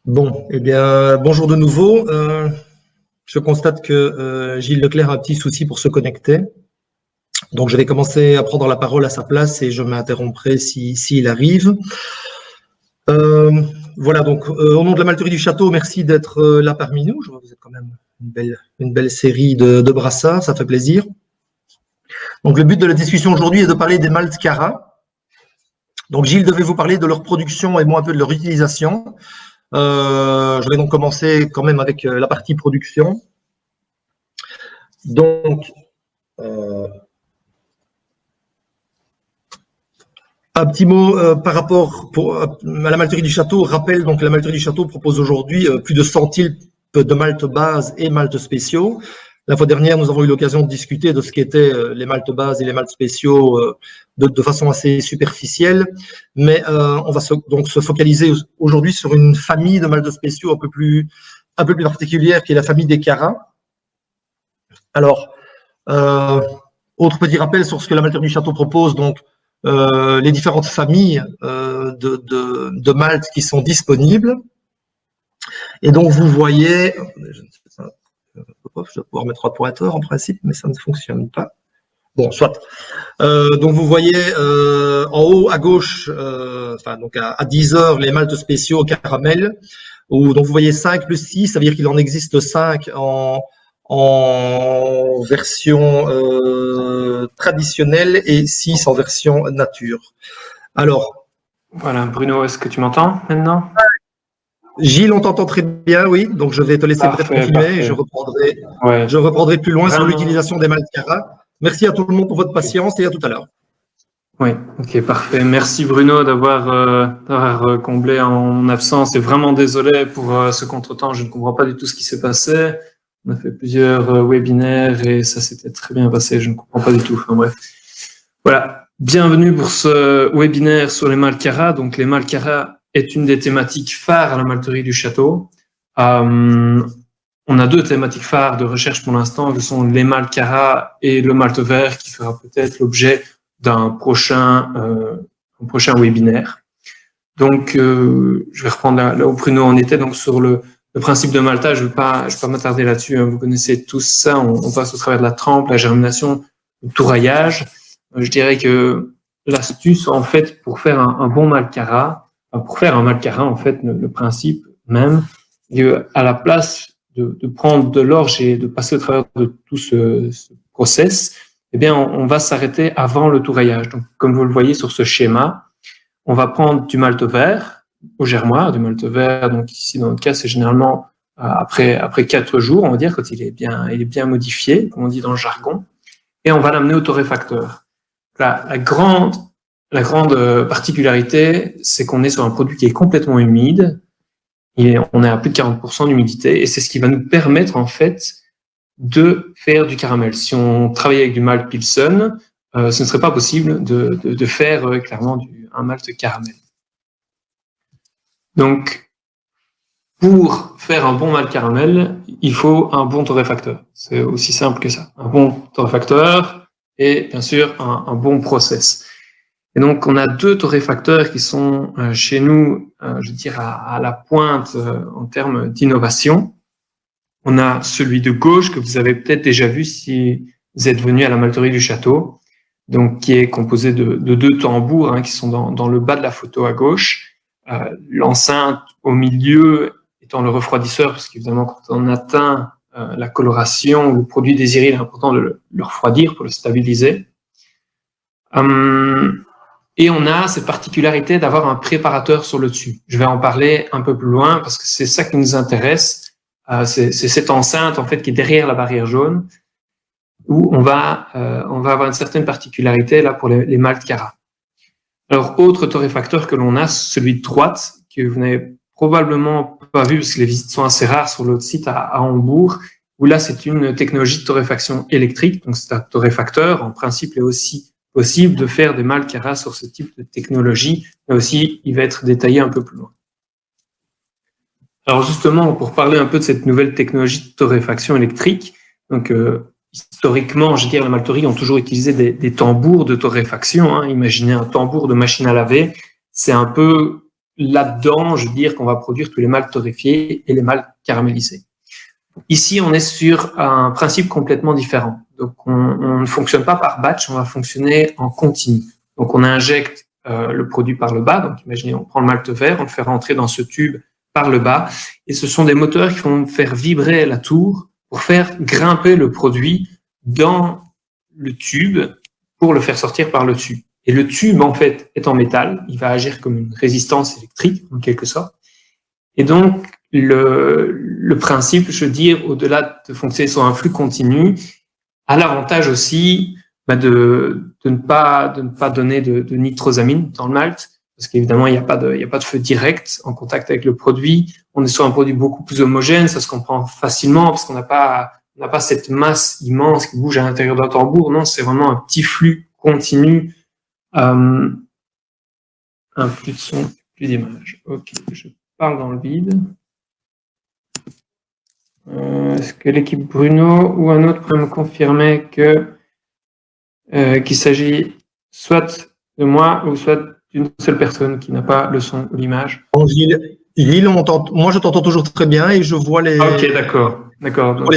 Bon, eh bien, bonjour de nouveau. Je constate que Gilles Leclerc a un petit souci pour se connecter. Donc, je vais commencer à prendre la parole à sa place et je m'interromprai s'il arrive. Euh, voilà, donc, au nom de la Malterie du Château, merci d'être là parmi nous. Je vois que vous êtes quand même une belle série de brassards, ça fait plaisir. Donc, le but de la discussion aujourd'hui est de parler des maltes Cara. Donc, Gilles devait vous parler de leur production et moi un peu de leur utilisation. Je vais donc commencer quand même avec la partie production. Donc, un petit mot par rapport à la malterie du château. Rappel, donc la malterie du château propose aujourd'hui plus de 100 types de maltes bases et maltes spéciaux. La fois dernière, nous avons eu l'occasion de discuter de ce qu'étaient les maltes bases et les maltes spéciaux de façon assez superficielle. Mais on va donc se focaliser aujourd'hui sur une famille de maltes spéciaux un peu plus particulière, qui est la famille des Cara. Alors, autre petit rappel sur ce que la malterie du château propose. Donc, les différentes familles de maltes qui sont disponibles. Et donc, vous voyez, je vais pouvoir mettre un pointeur en principe, mais ça ne fonctionne pas. Bon, soit. Donc, vous voyez en haut à gauche, donc à 10 heures, les maltes spéciaux caramel. Donc, vous voyez 5 plus 6, ça veut dire qu'il en existe 5 en version traditionnelle et 6 en version nature. Alors. Voilà, Bruno, est-ce que tu m'entends maintenant? Gilles, on t'entend très bien, oui. Donc, je vais te laisser peut-être continuer et je reprendrai plus loin sur l'utilisation des maltes Cara. Merci à tout le monde pour votre patience et à tout à l'heure. Oui, ok, parfait. Merci Bruno d'avoir comblé en absence et vraiment désolé pour ce contretemps. Je ne comprends pas du tout ce qui s'est passé. On a fait plusieurs webinaires et ça s'était très bien passé. Je ne comprends pas du tout. Enfin bref. Voilà. Bienvenue pour ce webinaire sur les maltes Cara. Donc, les maltes Cara est une des thématiques phares à la malterie du château. On a deux thématiques phares de recherche pour l'instant, qui sont les maltes Cara et le malt vert, qui fera peut-être l'objet d'un prochain webinaire. Donc, je vais reprendre là où Bruno en était, donc sur le principe de maltage. Je vais pas m'attarder là-dessus. Hein. Vous connaissez tous ça. On passe au travers de la trempe, la germination, le touraillage. Je dirais que l'astuce, en fait, pour faire un bon malt Cara, en fait, le principe même, à la place de prendre de l'orge et de passer au travers de tout ce process, eh bien, on va s'arrêter avant le touraillage. Donc, comme vous le voyez sur ce schéma, on va prendre du malt vert au germoir, du malt vert. Donc, ici, dans notre cas, c'est généralement après 4 jours, on va dire, quand il est bien modifié, comme on dit dans le jargon, et on va l'amener au torréfacteur. La grande particularité, c'est qu'on est sur un produit qui est complètement humide, et on est à plus de 40% d'humidité, et c'est ce qui va nous permettre, en fait, de faire du caramel. Si on travaillait avec du malt Pilsen, ce ne serait pas possible de faire clairement un malt caramel. Donc, pour faire un bon malt caramel, il faut un bon torréfacteur. C'est aussi simple que ça. Un bon torréfacteur et bien sûr un bon process. Et donc, on a deux torréfacteurs qui sont chez nous, je dirais, à la pointe en termes d'innovation. On a celui de gauche que vous avez peut-être déjà vu si vous êtes venu à la malterie du château, donc qui est composé de 2 tambours qui sont dans le bas de la photo à gauche. L'enceinte au milieu étant le refroidisseur, parce qu'évidemment, quand on atteint la coloration ou le produit désiré, il est important de le refroidir pour le stabiliser. Et on a cette particularité d'avoir un préparateur sur le dessus. Je vais en parler un peu plus loin parce que c'est ça qui nous intéresse. C'est cette enceinte en fait qui est derrière la barrière jaune où on va avoir une certaine particularité là pour les maltes Cara. Alors autre torréfacteur que l'on a, celui de droite que vous n'avez probablement pas vu parce que les visites sont assez rares sur l'autre site à Hambourg, où là c'est une technologie de torréfaction électrique, donc c'est un torréfacteur. En principe, il est aussi possible de faire des maltes Cara sur ce type de technologie, mais aussi il va être détaillé un peu plus loin. Alors justement, pour parler un peu de cette nouvelle technologie de torréfaction électrique, donc historiquement, je veux dire, les malteries ont toujours utilisé des tambours de torréfaction. Imaginez un tambour de machine à laver, c'est un peu là-dedans, je veux dire qu'on va produire tous les maltes torréfiés et les maltes caramélisés. Ici, on est sur un principe complètement différent. Donc, on ne fonctionne pas par batch, on va fonctionner en continu. Donc, on injecte le produit par le bas. Donc, imaginez, on prend le malt vert, on le fait rentrer dans ce tube par le bas, et ce sont des moteurs qui vont faire vibrer la tour pour faire grimper le produit dans le tube pour le faire sortir par le dessus. Et le tube, en fait, est en métal. Il va agir comme une résistance électrique, en quelque sorte. Et donc, le principe, je veux dire, au-delà de fonctionner sur un flux continu, a l'avantage aussi de ne pas donner de nitrosamine dans le malt, parce qu'évidemment, il n'y a pas de feu direct en contact avec le produit. On est sur un produit beaucoup plus homogène, ça se comprend facilement, parce qu'on n'a pas cette masse immense qui bouge à l'intérieur d'un tambour. Non, c'est vraiment un petit flux continu. Un plus de son, plus d'image. Ok, je parle dans le vide. Est-ce que l'équipe Bruno ou un autre peut me confirmer qu'il s'agit soit de moi ou soit d'une seule personne qui n'a pas le son ou l'image? Gilles, moi je t'entends toujours très bien et je vois les... Ok, d'accord. Donc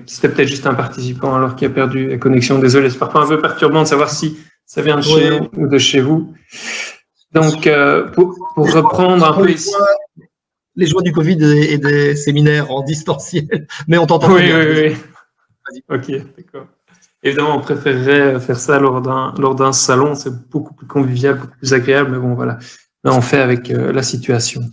c'était peut-être juste un participant alors qui a perdu la connexion. Désolé, c'est parfois un peu perturbant de savoir si ça vient de chez nous ou de chez vous. Donc, pour reprendre un peu ici... Les joies du Covid et des séminaires en distanciel, mais on t'entend bien. Oui. Ok, d'accord. Évidemment, on préférerait faire ça lors d'un salon, c'est beaucoup plus convivial, beaucoup plus agréable, mais bon, voilà. Là, on fait avec la situation.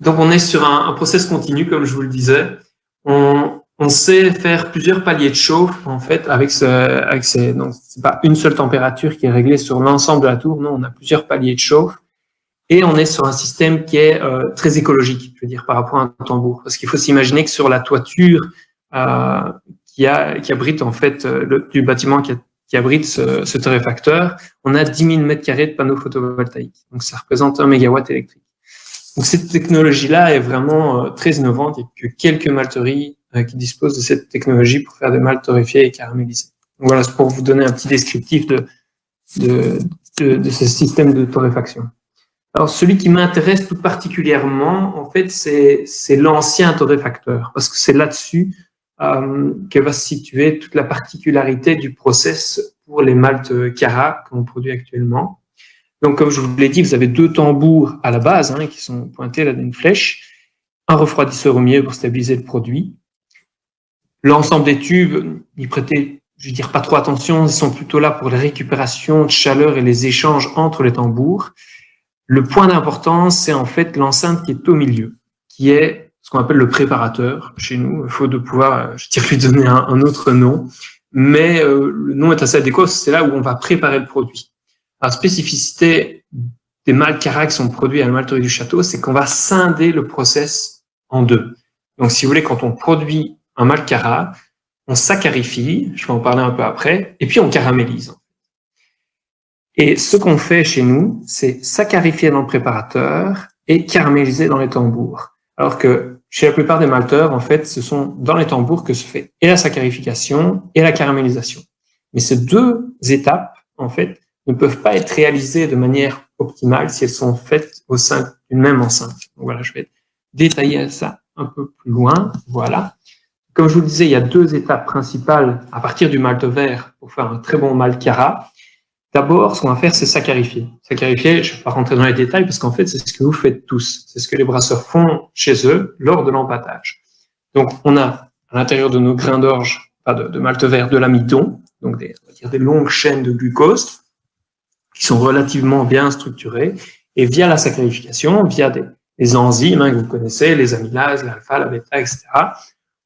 Donc, on est sur un process continu, comme je vous le disais. On sait faire plusieurs paliers de chauffe, en fait, avec ces, donc, c'est pas une seule température qui est réglée sur l'ensemble de la tour, non, on a plusieurs paliers de chauffe. Et on est sur un système qui est très écologique, je veux dire, par rapport à un tambour. Parce qu'il faut s'imaginer que sur la toiture qui abrite, en fait, du bâtiment qui abrite ce torréfacteur, on a 10 000 mètres carrés de panneaux photovoltaïques. Donc, ça représente 1 mégawatt électrique. Donc, cette technologie-là est vraiment très innovante. Il n'y a que quelques malteries qui disposent de cette technologie pour faire des maltes torréfiés et caramélisés. Donc, voilà, c'est pour vous donner un petit descriptif de ce système de torréfaction. Alors, celui qui m'intéresse tout particulièrement, en fait, c'est l'ancien torréfacteur, parce que c'est là-dessus que va se situer toute la particularité du process pour les maltes Cara qu'on produit actuellement. Donc, comme je vous l'ai dit, vous avez 2 tambours à la base qui sont pointés là d'une flèche, un refroidisseur au milieu pour stabiliser le produit. L'ensemble des tubes, y prêtez, je veux dire, pas trop attention, ils sont plutôt là pour la récupération de chaleur et les échanges entre les tambours. Le point d'importance, c'est en fait l'enceinte qui est au milieu, qui est ce qu'on appelle le préparateur chez nous. Il faut de pouvoir, je dirais, lui donner un autre nom, mais le nom est assez adéquat, c'est là où on va préparer le produit. La spécificité des maltes Cara qui sont produits à la malterie du château, c'est qu'on va scinder le process en 2. Donc, si vous voulez, quand on produit un malt Cara, on saccharifie, je vais en parler un peu après, et puis on caramélise. Et ce qu'on fait chez nous, c'est saccarifier dans le préparateur et caraméliser dans les tambours. Alors que chez la plupart des malteurs, en fait, ce sont dans les tambours que se fait et la saccarification et la caramélisation. Mais ces 2 étapes, en fait, ne peuvent pas être réalisées de manière optimale si elles sont faites au sein d'une même enceinte. Donc voilà, je vais détailler ça un peu plus loin. Voilà. Comme je vous le disais, il y a 2 étapes principales à partir du malt vert pour faire un très bon malt Cara. D'abord, ce qu'on va faire, c'est saccarifier. Saccarifier, je ne vais pas rentrer dans les détails parce qu'en fait, c'est ce que vous faites tous. C'est ce que les brasseurs font chez eux lors de l'empâtage. Donc, on a à l'intérieur de nos grains d'orge, de malt vert, de l'amidon, donc des longues chaînes de glucose qui sont relativement bien structurées. Et via la saccarification, via des enzymes que vous connaissez, les amylases, l'alpha, la bêta, etc.,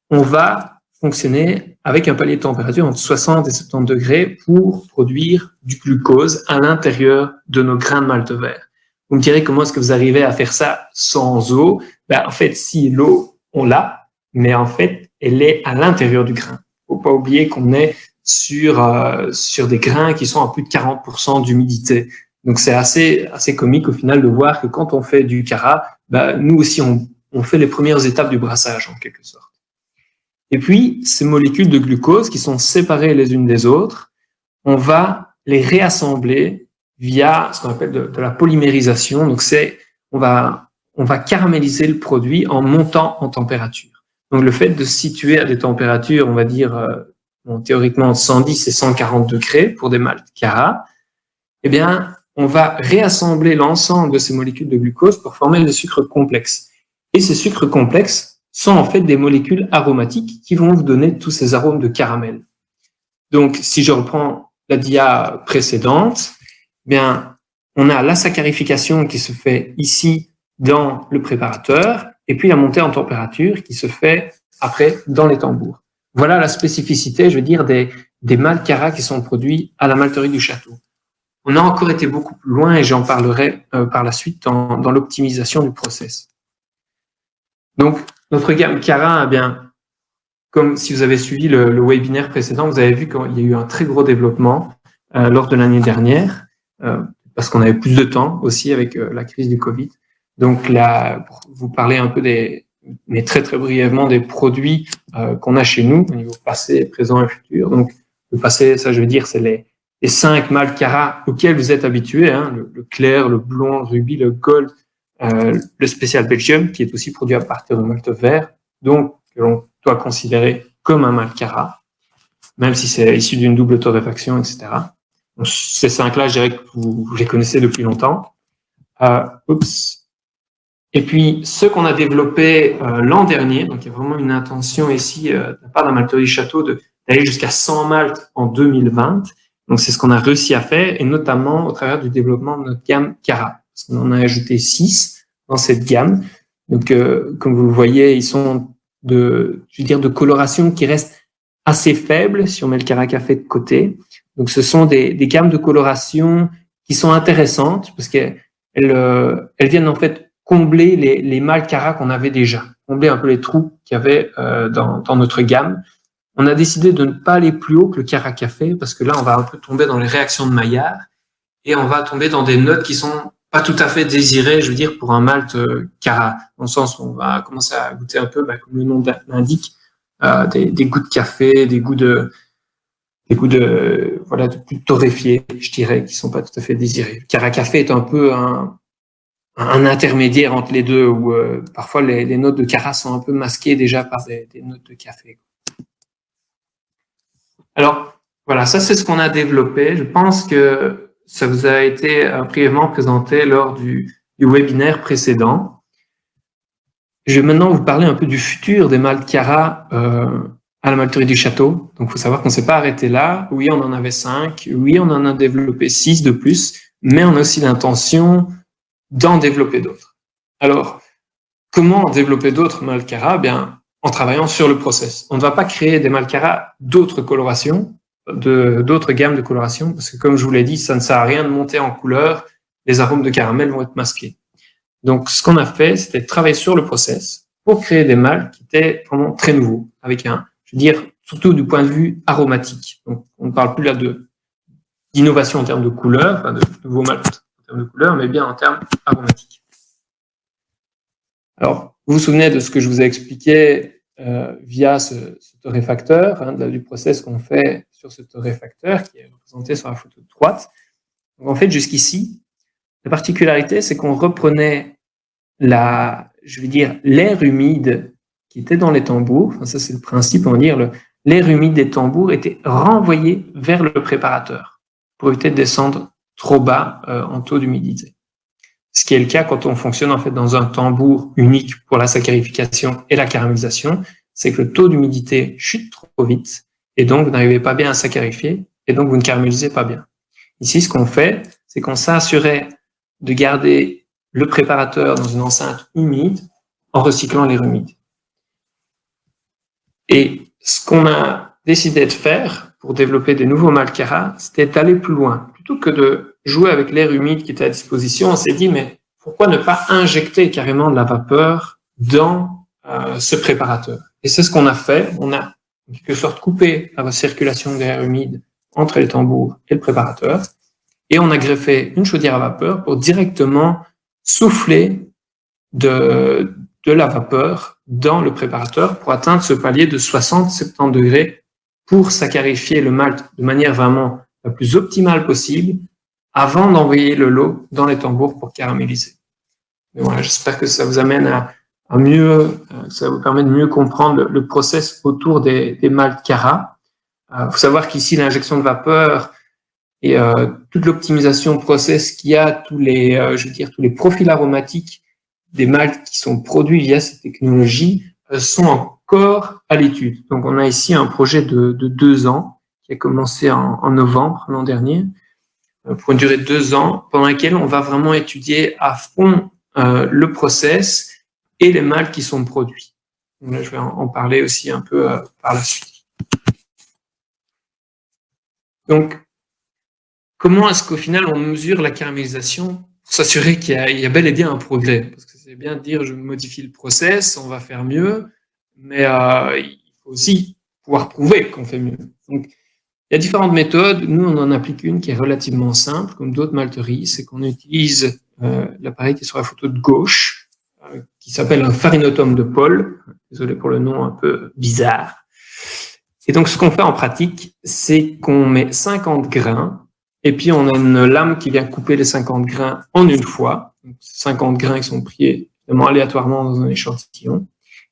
on va fonctionner avec un palier de température entre 60 et 70 degrés pour produire du glucose à l'intérieur de nos grains de malt vert. Vous me direz comment est-ce que vous arrivez à faire ça sans eau? En fait, si l'eau, on l'a, mais en fait, elle est à l'intérieur du grain. Il ne faut pas oublier qu'on est sur des grains qui sont à plus de 40% d'humidité. Donc, c'est assez comique au final de voir que quand on fait du Cara, nous aussi, on fait les premières étapes du brassage en quelque sorte. Et puis, ces molécules de glucose qui sont séparées les unes des autres, on va les réassembler via ce qu'on appelle de la polymérisation. Donc, on va caraméliser le produit en montant en température. Donc, le fait de se situer à des températures, on va dire, théoriquement 110 et 140 degrés pour des maltes Cara, eh bien, on va réassembler l'ensemble de ces molécules de glucose pour former des sucres complexes. Et ces sucres complexes sont en fait des molécules aromatiques qui vont vous donner tous ces arômes de caramel. Donc, si je reprends la dia précédente, eh bien, on a la saccharification qui se fait ici dans le préparateur, et puis la montée en température qui se fait après dans les tambours. Voilà la spécificité, je veux dire, des maltes Cara qui sont produits à la malterie du château. On a encore été beaucoup plus loin et j'en parlerai par la suite dans l'optimisation du process. Donc, notre gamme Cara, eh bien, comme si vous avez suivi le webinaire précédent, vous avez vu qu'il y a eu un très gros développement lors de l'année dernière, parce qu'on avait plus de temps aussi avec la crise du Covid. Donc là, pour vous parler un peu mais très très brièvement des produits qu'on a chez nous au niveau passé, présent et futur. Donc le passé, ça je veux dire, c'est les 5 maltes Cara auxquels vous êtes habitués, hein, le clair, le blond, le rubis, le gold, le spécial Belgium, qui est aussi produit à partir de malt vert, donc que l'on doit considérer comme un malt Cara, même si c'est issu d'une double torréfaction, etc. Donc, ces 5-là, je dirais que vous les connaissez depuis longtemps. Et puis, ceux qu'on a développés l'an dernier, donc il y a vraiment une intention ici, de la part de la malterie du château, d'aller jusqu'à 100 maltes en 2020. Donc, c'est ce qu'on a réussi à faire, et notamment au travers du développement de notre gamme Cara. Parce qu'on en a ajouté 6 dans cette gamme. Donc, comme vous le voyez, ils sont de coloration qui reste assez faible si on met le Cara Café de côté. Donc, ce sont des gammes de coloration qui sont intéressantes parce qu'elles viennent en fait combler les maltes Cara qu'on avait déjà, combler un peu les trous qu'il y avait dans notre gamme. On a décidé de ne pas aller plus haut que le Cara Café parce que là, on va un peu tomber dans les réactions de Maillard et on va tomber dans des notes qui sont pas tout à fait désirées, je veux dire, pour un malt Cara, dans le sens où on va commencer à goûter un peu, comme le nom l'indique, des goûts de café, des goûts de plus torréfiés, je dirais, qui sont pas tout à fait désirés. Le Cara Café est un peu un intermédiaire entre les deux, où parfois les notes de Cara sont un peu masquées déjà par des notes de café. Alors, voilà, ça c'est ce qu'on a développé. Je pense que ça vous a été brièvement présenté lors du webinaire précédent. Je vais maintenant vous parler un peu du futur des maltes Cara à la malterie du château. Donc, il faut savoir qu'on ne s'est pas arrêté là. Oui, on en avait 5. Oui, on en a développé 6 de plus. Mais on a aussi l'intention d'en développer d'autres. Alors, comment développer d'autres maltes Cara? Bien, en travaillant sur le process. On ne va pas créer des maltes Cara d'autres colorations, d'autres gammes de coloration, parce que comme je vous l'ai dit, ça ne sert à rien de monter en couleur. Les arômes de caramel vont être masqués. Donc, ce qu'on a fait, c'était de travailler sur le process pour créer des maltes qui étaient vraiment très nouveaux, avec je veux dire, surtout du point de vue aromatique. Donc, on ne parle plus là d'innovation en termes de couleur, enfin de nouveaux maltes en termes de couleur, mais bien en termes aromatiques. Alors, vous vous souvenez de ce que je vous ai expliqué via ce torréfacteur, du process qu'on fait sur ce torréfacteur qui est représenté sur la photo de droite. Donc, en fait, jusqu'ici, la particularité, c'est qu'on reprenait l'air humide qui était dans les tambours. Enfin, ça, c'est le principe, on va dire, l'air humide des tambours était renvoyé vers le préparateur pour éviter de descendre trop bas en taux d'humidité. Ce qui est le cas quand on fonctionne en fait dans un tambour unique pour la saccharification et la caramélisation, c'est que le taux d'humidité chute trop vite et donc vous n'arrivez pas bien à saccharifier et donc vous ne caramélisez pas bien. Ici, ce qu'on fait, c'est qu'on s'assurait de garder le préparateur dans une enceinte humide en recyclant l'air humide. Et ce qu'on a décidé de faire pour développer des nouveaux maltes Cara, c'était d'aller plus loin. Plutôt que de jouer avec l'air humide qui était à disposition, on s'est dit, mais pourquoi ne pas injecter carrément de la vapeur dans ce préparateur? Et c'est ce qu'on a fait. On a en quelque sorte coupé la circulation d'air humide entre les tambours et le préparateur. Et on a greffé une chaudière à vapeur pour directement souffler de la vapeur dans le préparateur pour atteindre ce palier de 60-70 degrés pour saccharifier le malt de manière vraiment la plus optimale possible avant d'envoyer le lot dans les tambours pour caraméliser. Mais voilà, j'espère que ça vous amène à mieux, ça vous permet de mieux comprendre le process autour des maltes Cara. Faut savoir qu'ici, l'injection de vapeur et toute l'optimisation process qu'il y a, tous les profils aromatiques des maltes qui sont produits via cette technologie sont encore à l'étude. Donc, on a ici un projet de 2 ans qui a commencé en novembre l'an dernier, pour une durée de 2 ans, pendant laquelle on va vraiment étudier à fond le process et les maltes qui sont produits. Donc là, je vais en parler aussi un peu par la suite. Donc, comment est-ce qu'au final on mesure la caramélisation pour s'assurer qu'il y a bel et bien un progrès? Parce que c'est bien de dire je modifie le process, on va faire mieux, mais il faut aussi pouvoir prouver qu'on fait mieux. Donc, il y a différentes méthodes. Nous, on en applique une qui est relativement simple, comme d'autres malteries, c'est qu'on utilise l'appareil qui est sur la photo de gauche, qui s'appelle un farinotome de Paul. Désolé pour le nom un peu bizarre. Et donc, ce qu'on fait en pratique, c'est qu'on met 50 grains, et puis on a une lame qui vient couper les 50 grains en une fois. Donc, 50 grains qui sont pris évidemment aléatoirement dans un échantillon.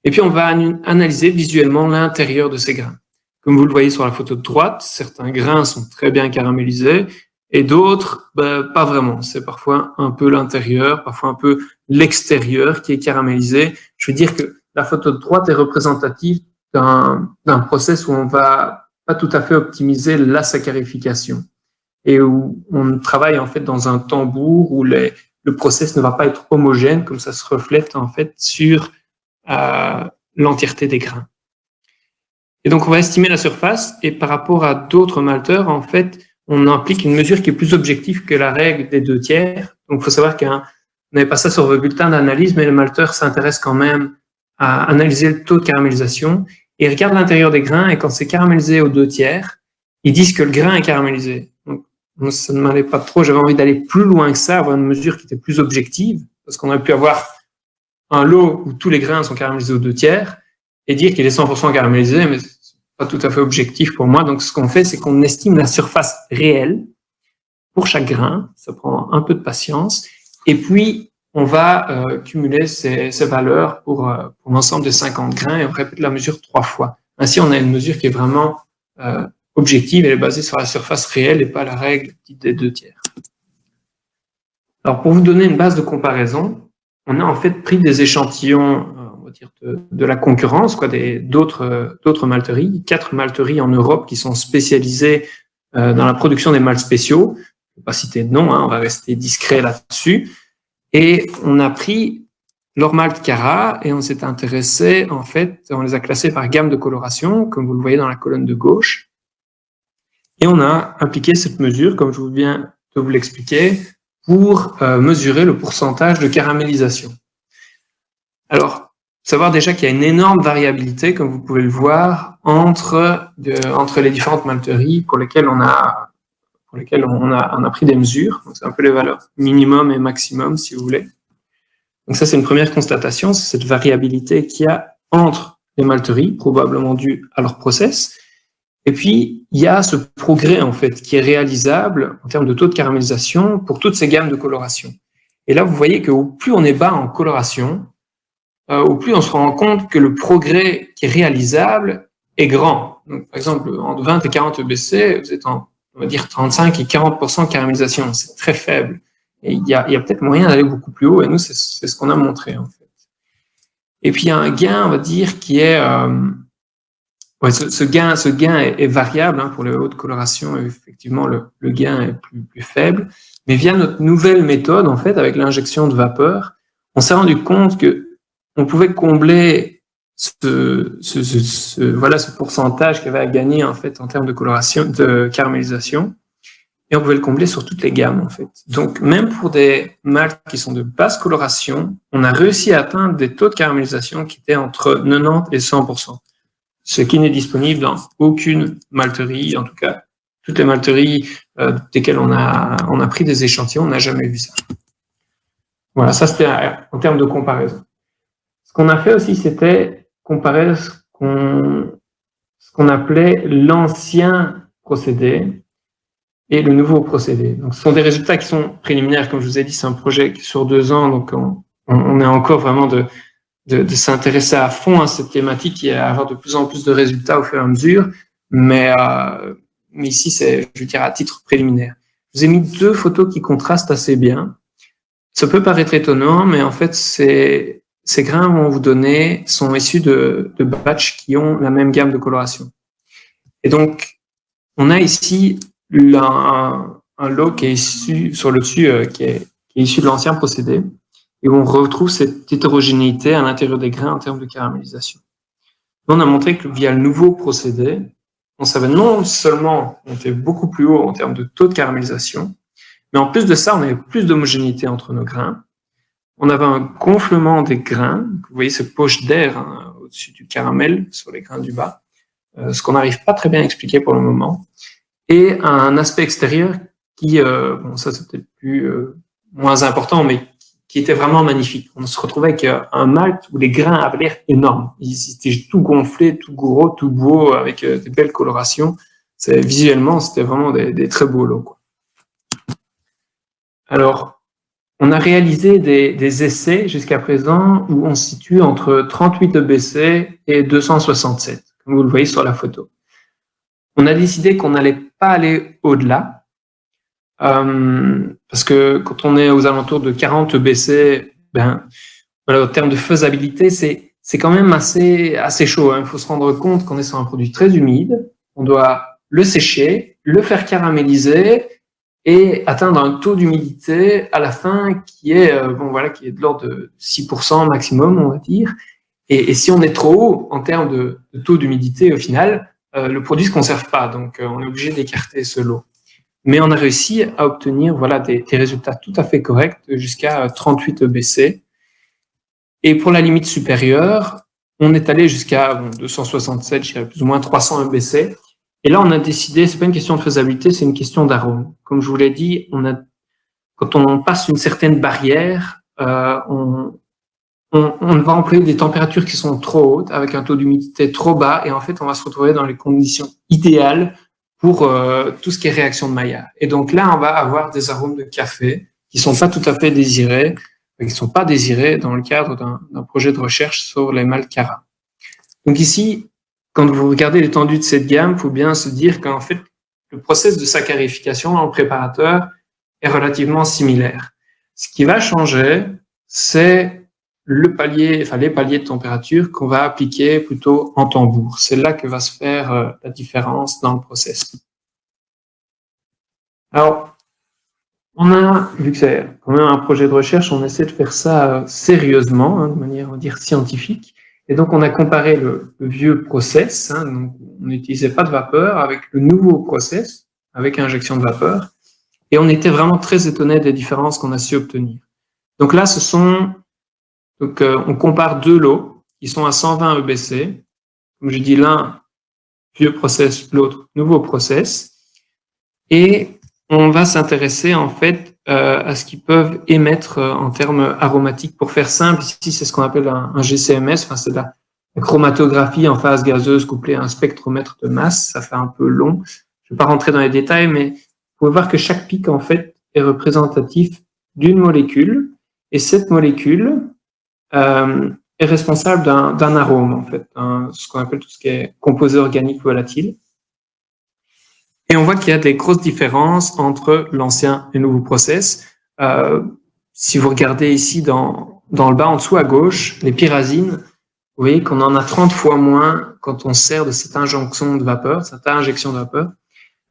Et puis, on va analyser visuellement l'intérieur de ces grains. Comme vous le voyez sur la photo de droite, certains grains sont très bien caramélisés et d'autres, pas vraiment. C'est parfois un peu l'intérieur, parfois un peu l'extérieur qui est caramélisé. Je veux dire que la photo de droite est représentative d'un process où on va pas tout à fait optimiser la saccharification et où on travaille en fait dans un tambour où le process ne va pas être homogène, comme ça se reflète en fait sur l'entièreté des grains. Et donc, on va estimer la surface et par rapport à d'autres malteurs, en fait, on implique une mesure qui est plus objective que la règle des 2/3. Donc, il faut savoir qu'on n'avait pas ça sur vos bulletins d'analyse, mais le malteur s'intéresse quand même à analyser le taux de caramélisation et regarde l'intérieur des grains et quand c'est caramélisé aux 2/3, ils disent que le grain est caramélisé. Donc, moi, ça ne m'allait pas trop. J'avais envie d'aller plus loin que ça, avoir une mesure qui était plus objective parce qu'on aurait pu avoir un lot où tous les grains sont caramélisés aux 2/3 et dire qu'il est 100% caramélisé, mais c'est pas tout à fait objectif pour moi. Donc, ce qu'on fait, c'est qu'on estime la surface réelle pour chaque grain. Ça prend un peu de patience. Et puis, on va cumuler ces valeurs pour l'ensemble des 50 grains et on répète la mesure 3 fois. Ainsi, on a une mesure qui est vraiment objective. Elle est basée sur la surface réelle et pas la règle des 2/3. Alors, pour vous donner une base de comparaison, on a en fait pris des échantillons de la concurrence, d'autres malteries, 4 malteries en Europe qui sont spécialisées dans la production des maltes spéciaux. Je ne vais pas citer de nom, on va rester discret là-dessus. Et on a pris leurs maltes Cara et on s'est intéressé, en fait, on les a classés par gamme de coloration, comme vous le voyez dans la colonne de gauche. Et on a appliqué cette mesure, comme je viens de vous l'expliquer, pour mesurer le pourcentage de caramélisation. Alors, savoir déjà qu'il y a une énorme variabilité, comme vous pouvez le voir, entre les différentes malteries pour lesquelles on a pris des mesures. C'est un peu les valeurs minimum et maximum, si vous voulez. Donc ça, c'est une première constatation, c'est cette variabilité qu'il y a entre les malteries, probablement due à leur process. Et puis, il y a ce progrès, en fait, qui est réalisable en termes de taux de caramélisation pour toutes ces gammes de coloration. Et là, vous voyez qu'au plus on est bas en coloration, au plus on se rend compte que le progrès qui est réalisable est grand. Donc, par exemple, entre 20 et 40 EBC, vous êtes on va dire 35 et 40% de caramélisation. C'est très faible. Et il y a peut-être moyen d'aller beaucoup plus haut, et nous, c'est ce qu'on a montré, en fait. Et puis, il y a un gain, on va dire, qui est... ce gain est variable pour les hautes colorations, et effectivement, le gain est plus faible. Mais via notre nouvelle méthode, en fait, avec l'injection de vapeur, on s'est rendu compte que on pouvait combler ce pourcentage qu'il y avait à gagner en fait en termes de coloration, de caramélisation, et on pouvait le combler sur toutes les gammes en fait. Donc même pour des maltes qui sont de basse coloration, on a réussi à atteindre des taux de caramélisation qui étaient entre 90 et 100%, ce qui n'est disponible dans aucune malterie, en tout cas toutes les malteries desquelles on a pris des échantillons, on n'a jamais vu ça. Voilà, ça c'était en termes de comparaison. Ce qu'on a fait aussi, c'était comparer ce qu'on appelait l'ancien procédé et le nouveau procédé. Donc, ce sont des résultats qui sont préliminaires. Comme je vous ai dit, c'est un projet qui est sur 2 ans, donc on est encore vraiment de s'intéresser à fond à cette thématique et à avoir de plus en plus de résultats au fur et à mesure. Mais ici, c'est, je veux dire, à titre préliminaire. Je vous ai mis 2 photos qui contrastent assez bien. Ça peut paraître étonnant, mais en fait, ces grains vont vous donner sont issus de batchs qui ont la même gamme de coloration. Et donc, on a ici un lot qui est issu sur le dessus, qui est issu de l'ancien procédé, et on retrouve cette hétérogénéité à l'intérieur des grains en termes de caramélisation. On a montré que via le nouveau procédé, on savait non seulement monter beaucoup plus haut en termes de taux de caramélisation, mais en plus de ça, on avait plus d'homogénéité entre nos grains. On avait un gonflement des grains. Vous voyez ces poches d'air au-dessus du caramel sur les grains du bas, ce qu'on n'arrive pas très bien à expliquer pour le moment. Et un aspect extérieur qui, bon, ça c'est peut-être moins important, mais qui était vraiment magnifique. On se retrouvait avec un malt où les grains avaient l'air énormes. Ils étaient tout gonflés, tout gros, tout beau, avec des belles colorations. Visuellement, c'était vraiment des très beaux lots, quoi. Alors, on a réalisé des essais jusqu'à présent où on se situe entre 38 EBC et 267, comme vous le voyez sur la photo. On a décidé qu'on n'allait pas aller au-delà, parce que quand on est aux alentours de 40 EBC, ben, voilà, au terme de faisabilité, c'est quand même assez chaud, hein. Il faut se rendre compte qu'on est sur un produit très humide, on doit le sécher, le faire caraméliser et atteindre un taux d'humidité à la fin qui est qui est de l'ordre de 6% maximum, on va dire. Et si on est trop haut en termes de taux d'humidité, au final, le produit se conserve pas, donc on est obligé d'écarter ce lot. Mais on a réussi à obtenir des résultats tout à fait corrects jusqu'à 38 EBC. Et pour la limite supérieure, on est allé jusqu'à 267, je dirais plus ou moins 300 EBC. Et là, on a décidé, c'est pas une question de faisabilité, c'est une question d'arôme. Comme je vous l'ai dit, quand on passe une certaine barrière, on va employer des températures qui sont trop hautes, avec un taux d'humidité trop bas, et en fait, on va se retrouver dans les conditions idéales pour tout ce qui est réaction de Maillard. Et donc là, on va avoir des arômes de café qui sont pas tout à fait désirés, qui sont pas désirés dans le cadre d'un projet de recherche sur les malts Cara. Donc ici, quand vous regardez l'étendue de cette gamme, il faut bien se dire qu'en fait, le process de saccharification en préparateur est relativement similaire. Ce qui va changer, c'est les paliers de température qu'on va appliquer plutôt en tambour. C'est là que va se faire la différence dans le process. Alors, on a, vu que c'est quand même un projet de recherche, on essaie de faire ça sérieusement, de manière, on va dire, scientifique. Et donc, on a comparé le vieux process, donc on n'utilisait pas de vapeur, avec le nouveau process, avec injection de vapeur. Et on était vraiment très étonnés des différences qu'on a su obtenir. Donc là, on compare 2 lots qui sont à 120 EBC. Comme je dis, l'un, vieux process, l'autre, nouveau process. Et on va s'intéresser en fait à ce qu'ils peuvent émettre en termes aromatiques. Pour faire simple, ici c'est ce qu'on appelle un GCMS, c'est de la chromatographie en phase gazeuse couplée à un spectromètre de masse. Ça fait un peu long. Je ne vais pas rentrer dans les détails, mais vous pouvez voir que chaque pic en fait est représentatif d'une molécule, et cette molécule est responsable d'un arôme en fait, ce qu'on appelle tout ce qui est composé organique volatile. Et on voit qu'il y a des grosses différences entre l'ancien et le nouveau process. Si vous regardez ici dans le bas en dessous à gauche, les pyrazines, vous voyez qu'on en a 30 fois moins quand on sert de cette injection de vapeur, cette injection de vapeur.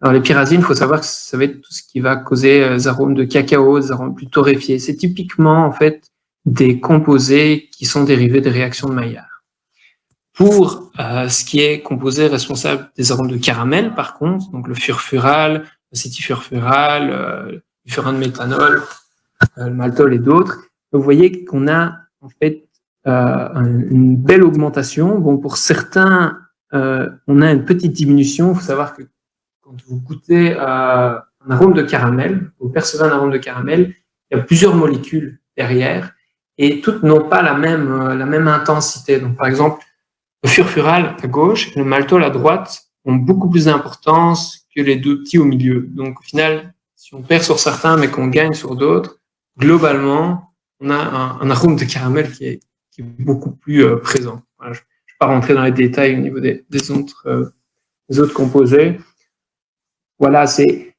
Alors les pyrazines, il faut savoir que ça va être tout ce qui va causer des arômes de cacao, des arômes plus torréfiés. C'est typiquement en fait des composés qui sont dérivés des réactions de Maillard. Pour ce qui est composé responsable des arômes de caramel, par contre, donc le furfural, l'acétifurfural, le furan de méthanol, le maltol et d'autres, vous voyez qu'on a en fait une belle augmentation. Bon, pour certains, on a une petite diminution. Il faut savoir que quand vous goûtez un arôme de caramel, vous percevez un arôme de caramel, il y a plusieurs molécules derrière et toutes n'ont pas la même intensité. Donc, par exemple, le furfural à gauche et le maltol à droite ont beaucoup plus d'importance que les deux petits au milieu. Donc au final, si on perd sur certains mais qu'on gagne sur d'autres, globalement, on a un arôme de caramel qui est beaucoup plus présent. Voilà, je ne vais pas rentrer dans les détails au niveau des autres composés. Voilà, c'est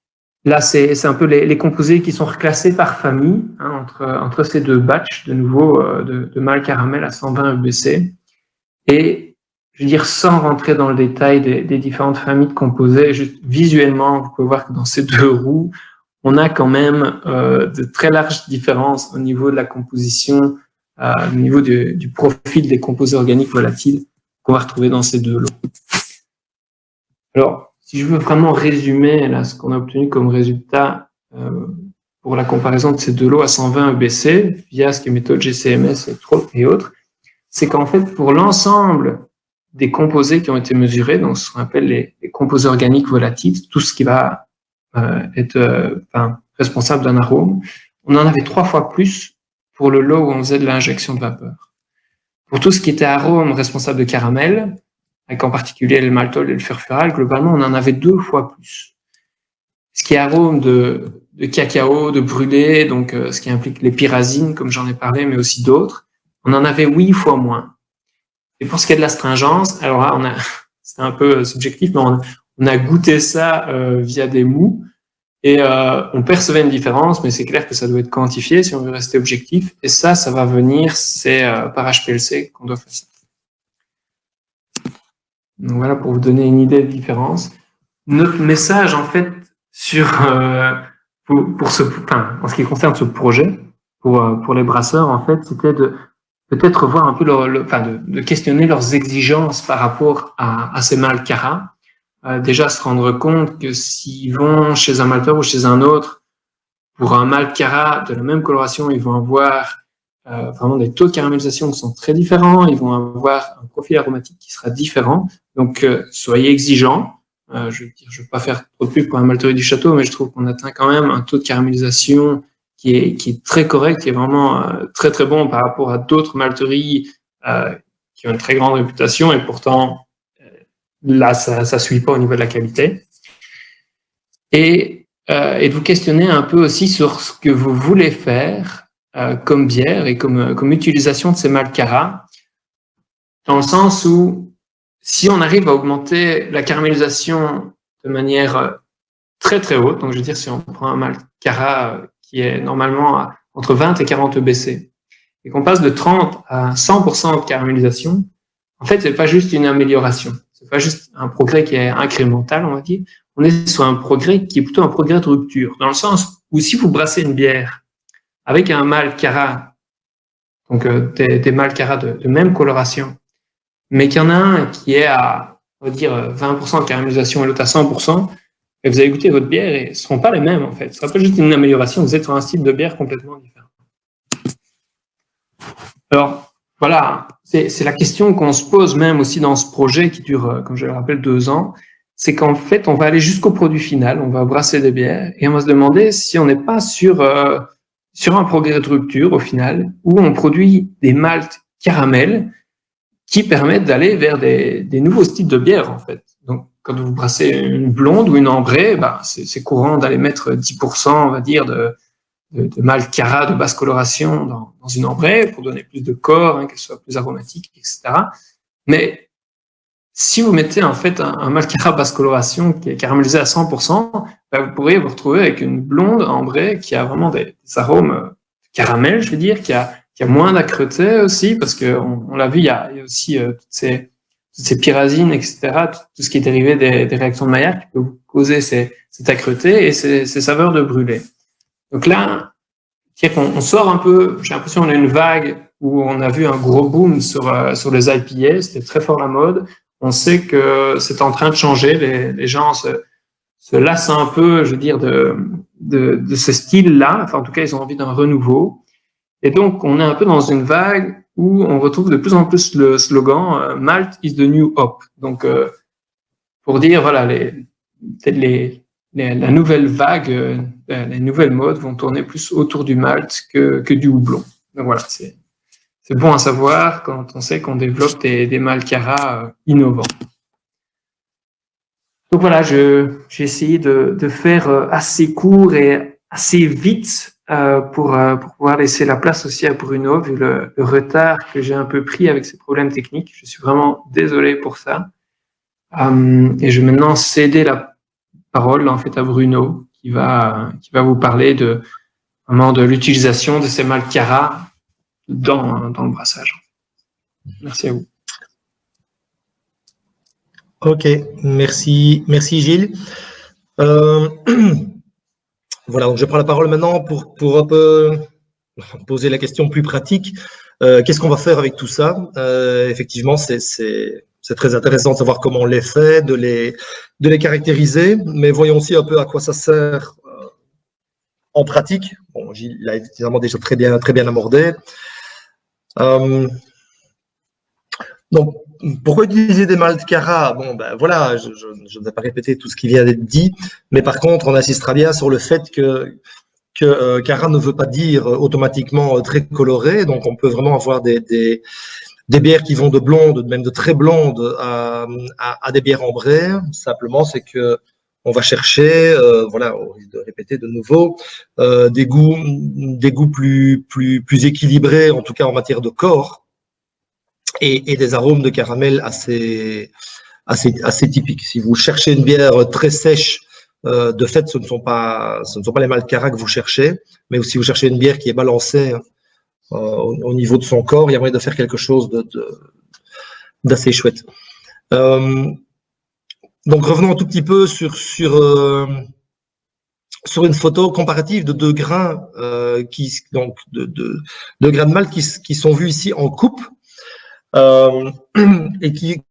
un peu les composés qui sont reclassés par famille, hein, entre ces deux batchs de nouveau de mâle caramel à 120 EBC. Et je veux dire, sans rentrer dans le détail des différentes familles de composés, juste visuellement, vous pouvez voir que dans ces deux roues, on a quand même de très larges différences au niveau de la composition, au niveau du profil des composés organiques volatiles qu'on va retrouver dans ces deux lots. Alors, si je veux vraiment résumer là, ce qu'on a obtenu comme résultat pour la comparaison de ces deux lots à 120 EBC via ce qui est méthode GCMS et autres, c'est qu'en fait, pour l'ensemble des composés qui ont été mesurés, donc ce qu'on appelle les composés organiques volatiles, tout ce qui va être responsable d'un arôme, on en avait 3 fois plus pour le lot où on faisait de l'injection de vapeur. Pour tout ce qui était arôme responsable de caramel, avec en particulier le maltol et le furfural, globalement, on en avait 2 fois plus. Ce qui est arôme de cacao, de brûlé, donc ce qui implique les pyrazines, comme j'en ai parlé, mais aussi d'autres, on en avait 8 fois moins. Et pour ce qui est de l'astringence, alors là, c'est un peu subjectif, mais on a goûté ça via des mous, et on percevait une différence, mais c'est clair que ça doit être quantifié si on veut rester objectif, et ça va venir, c'est par HPLC qu'on doit faire ça. Donc voilà, pour vous donner une idée de différence. Notre message, en fait, en ce qui concerne ce projet, pour les brasseurs, en fait, c'était de peut-être voir un peu de questionner leurs exigences par rapport à ces mâles Cara. Déjà se rendre compte que s'ils vont chez un malteur ou chez un autre, pour un mâle Cara de la même coloration, ils vont avoir vraiment des taux de caramélisation qui sont très différents, ils vont avoir un profil aromatique qui sera différent. Donc, soyez exigeants. Je veux vais pas faire trop de pub pour un malterie du château, mais je trouve qu'on atteint quand même un taux de caramélisation qui est très correct, qui est vraiment très très bon par rapport à d'autres malteries qui ont une très grande réputation, et pourtant là ça suit pas au niveau de la qualité. Et de vous questionner un peu aussi sur ce que vous voulez faire comme bière et comme utilisation de ces mâles Cara, dans le sens où si on arrive à augmenter la caramélisation de manière très très haute, donc je veux dire si on prend un mâle Cara qui est normalement entre 20 et 40 EBC, et qu'on passe de 30 à 100% de caramélisation, en fait, c'est pas juste une amélioration, c'est pas juste un progrès qui est incrémental, on va dire, on est sur un progrès qui est plutôt un progrès de rupture, dans le sens où si vous brassez une bière avec un mâle Cara, donc des mâles Cara de même coloration, mais qu'il y en a un qui est à, on va dire, 20% de caramélisation et l'autre à 100%, et vous allez goûter votre bière et ce ne seront pas les mêmes, en fait. Ce ne sera pas juste une amélioration, vous êtes sur un style de bière complètement différent. Alors, voilà, c'est la question qu'on se pose même aussi dans ce projet qui dure, comme je le rappelle, 2 ans. C'est qu'en fait, on va aller jusqu'au produit final, on va brasser des bières et on va se demander si on n'est pas sur un progrès de rupture au final, où on produit des maltes caramel qui permettent d'aller vers des nouveaux styles de bière, en fait. Donc, quand vous brassez une blonde ou une ambrée, c'est courant d'aller mettre 10%, on va dire, de mâle Cara de basse coloration dans une ambrée pour donner plus de corps, qu'elle soit plus aromatique, etc. Mais si vous mettez en fait un mâle Cara basse coloration qui est caramélisé à 100%, vous pourriez vous retrouver avec une blonde ambrée qui a vraiment des arômes caramel, je veux dire, qui a moins d'âcreté aussi, parce qu'on l'a vu, il y a aussi toutes ces pyrazines, etc., tout ce qui est dérivé des réactions de Maillard qui peut vous causer cette âcreté et ces saveurs de brûlé. Donc là, on sort un peu, j'ai l'impression qu'on a une vague où on a vu un gros boom sur les IPA, c'était très fort la mode. On sait que c'est en train de changer, les gens se lassent un peu, je veux dire, de ce style-là, enfin en tout cas ils ont envie d'un renouveau. Et donc, on est un peu dans une vague où on retrouve de plus en plus le slogan Malt is the new hop. Donc, pour dire, voilà, la nouvelle vague, les nouvelles modes vont tourner plus autour du malt que du houblon. Donc voilà, c'est bon à savoir quand on sait qu'on développe des mâles Cara innovants. Donc voilà, j'ai essayé de faire assez court et assez vite pour pouvoir laisser la place aussi à Bruno, vu le retard que j'ai un peu pris avec ces problèmes techniques. Je suis vraiment désolé pour ça. Et je vais maintenant céder la parole en fait à Bruno, qui va vous parler vraiment de l'utilisation de ces maltes Cara dans le brassage. Merci à vous. Ok, merci Gilles. Voilà, donc je prends la parole maintenant pour un peu poser la question plus pratique. Qu'est-ce qu'on va faire avec tout ça? Effectivement, c'est très intéressant de savoir comment on les fait, de les caractériser, mais voyons aussi un peu à quoi ça sert en pratique. Bon, Gilles l'a évidemment déjà très bien abordé. Donc, pourquoi utiliser des maltes Cara? Bon, ben voilà, je ne vais pas répéter tout ce qui vient d'être dit, mais par contre, on insistera bien sur le fait que Cara ne veut pas dire automatiquement très coloré, donc on peut vraiment avoir des bières qui vont de blondes, même de très blondes, à des bières ambrées. Simplement, c'est que on va chercher, voilà, au risque de répéter de nouveau, des goûts plus équilibrés, en tout cas en matière de corps, et des arômes de caramel assez typiques. Si vous cherchez une bière très sèche, de fait, ce ne sont pas les maltes Cara que vous cherchez, mais si vous cherchez une bière qui est balancée au niveau de son corps, il y a moyen de faire quelque chose d'assez chouette. Donc revenons un tout petit peu sur une photo comparative de deux grains donc deux grains de malt qui sont vus ici en coupe. Et qui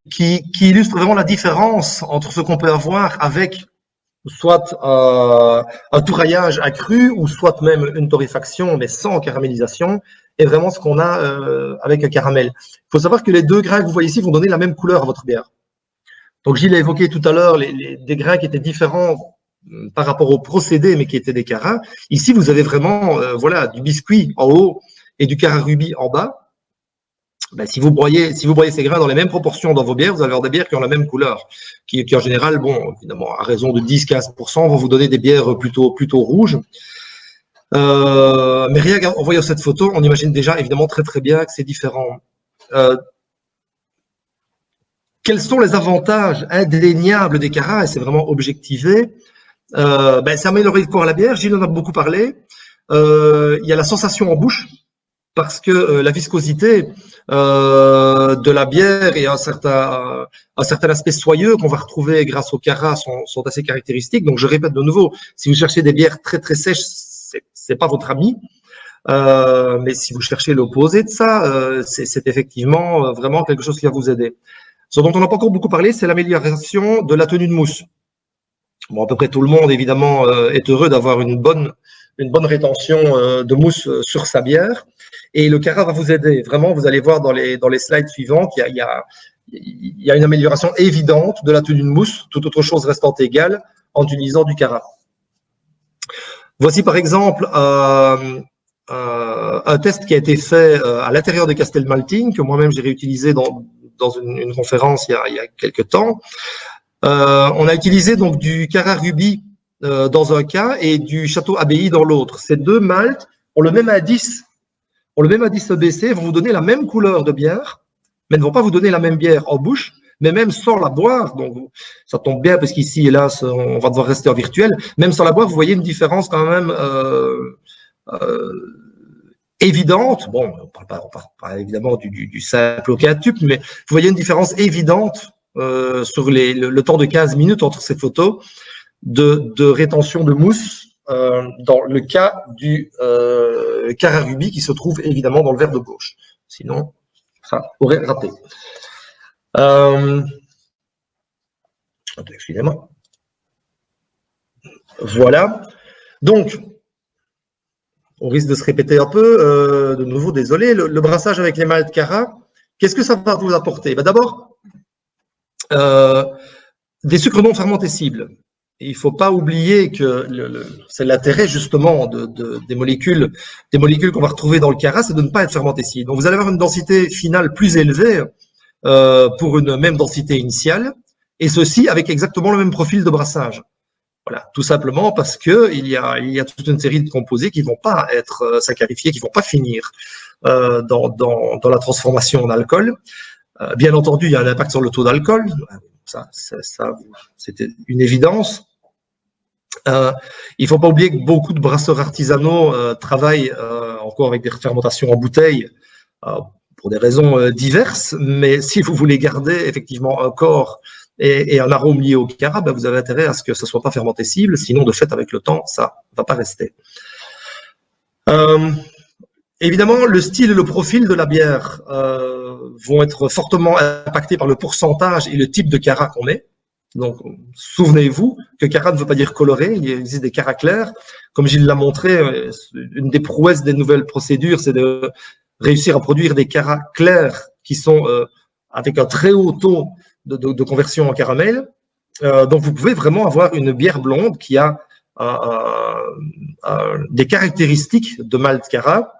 illustre vraiment la différence entre ce qu'on peut avoir avec soit un touraillage accru ou soit même une torréfaction mais sans caramélisation, et vraiment ce qu'on a avec un caramel. Il faut savoir que les deux grains que vous voyez ici vont donner la même couleur à votre bière. Donc Gilles a évoqué tout à l'heure des grains qui étaient différents par rapport au procédé mais qui étaient des Cara. Ici vous avez vraiment voilà, du biscuit en haut et du Cara Ruby en bas. Ben, si vous broyez ces grains dans les mêmes proportions dans vos bières, vous allez avoir des bières qui ont la même couleur, qui en général, bon, évidemment, à raison de 10-15%, vont vous donner des bières plutôt rouges. Mais rien qu'en voyant cette photo, on imagine déjà évidemment très bien que c'est différent. Quels sont les avantages indéniables des Cara? Et c'est vraiment objectivé. Ben, c'est améliorer le corps à la bière. Gilles en a beaucoup parlé. Il y a la sensation en bouche, parce que la viscosité de la bière et un certain aspect soyeux qu'on va retrouver grâce au Cara sont assez caractéristiques. Donc je répète de nouveau, si vous cherchez des bières très sèches, c'est pas votre ami. Mais si vous cherchez l'opposé de ça, c'est effectivement vraiment quelque chose qui va vous aider. Ce dont on n'a pas encore beaucoup parlé, c'est l'amélioration de la tenue de mousse. Bon, à peu près tout le monde, évidemment, est heureux d'avoir une bonne rétention de mousse sur sa bière. Et le Cara va vous aider. Vraiment, vous allez voir dans les slides suivants qu'il y a une amélioration évidente de la tenue de mousse, toute autre chose restant égale, en utilisant du Cara. Voici par exemple un test qui a été fait à l'intérieur de Castel Malting, que moi-même j'ai réutilisé dans une conférence il y a quelques temps. On a utilisé donc du Cara Ruby dans un cas et du Château Abbaye dans l'autre. Ces deux maltes ont le même indice EBC, vont vous donner la même couleur de bière, mais ne vont pas vous donner la même bière en bouche, mais même sans la boire. Donc ça tombe bien parce qu'ici, hélas, on va devoir rester en virtuel. Même sans la boire, vous voyez une différence quand même évidente. Bon, on parle pas évidemment du simple au quintuple, mais vous voyez une différence évidente sur le temps de 15 minutes entre ces photos de rétention de mousse dans le cas du Cara Ruby qui se trouve évidemment dans le verre de gauche. Sinon, ça aurait raté. Excusez-moi. Voilà. Donc, on risque de se répéter un peu. De nouveau, désolé. Le brassage avec les maltes Cara, qu'est-ce que ça va vous apporter? Ben, d'abord, des sucres non fermentés cibles. Et il ne faut pas oublier que c'est l'intérêt justement des molécules qu'on va retrouver dans le Cara, c'est de ne pas être fermenté cible. Donc vous allez avoir une densité finale plus élevée pour une même densité initiale, et ceci avec exactement le même profil de brassage. Voilà, tout simplement parce que il y a toute une série de composés qui vont pas être saccharifiés, qui vont pas finir dans la transformation en alcool. Bien entendu, il y a un impact sur le taux d'alcool, ça c'était une évidence. Il faut pas oublier que beaucoup de brasseurs artisanaux travaillent encore avec des fermentations en bouteille pour des raisons diverses, mais si vous voulez garder effectivement un corps et un arôme lié au Cara, ben vous avez intérêt à ce que ça soit pas fermenté cible, sinon de fait avec le temps ça va pas rester. Évidemment, le style et le profil de la bière vont être fortement impactés par le pourcentage et le type de Cara qu'on met. Donc, souvenez-vous que Cara ne veut pas dire coloré, il existe des Cara clairs. Comme Gilles l'a montré, une des prouesses des nouvelles procédures, c'est de réussir à produire des Cara clairs qui sont avec un très haut taux de conversion en caramel. Donc, vous pouvez vraiment avoir une bière blonde qui a des caractéristiques de malt Cara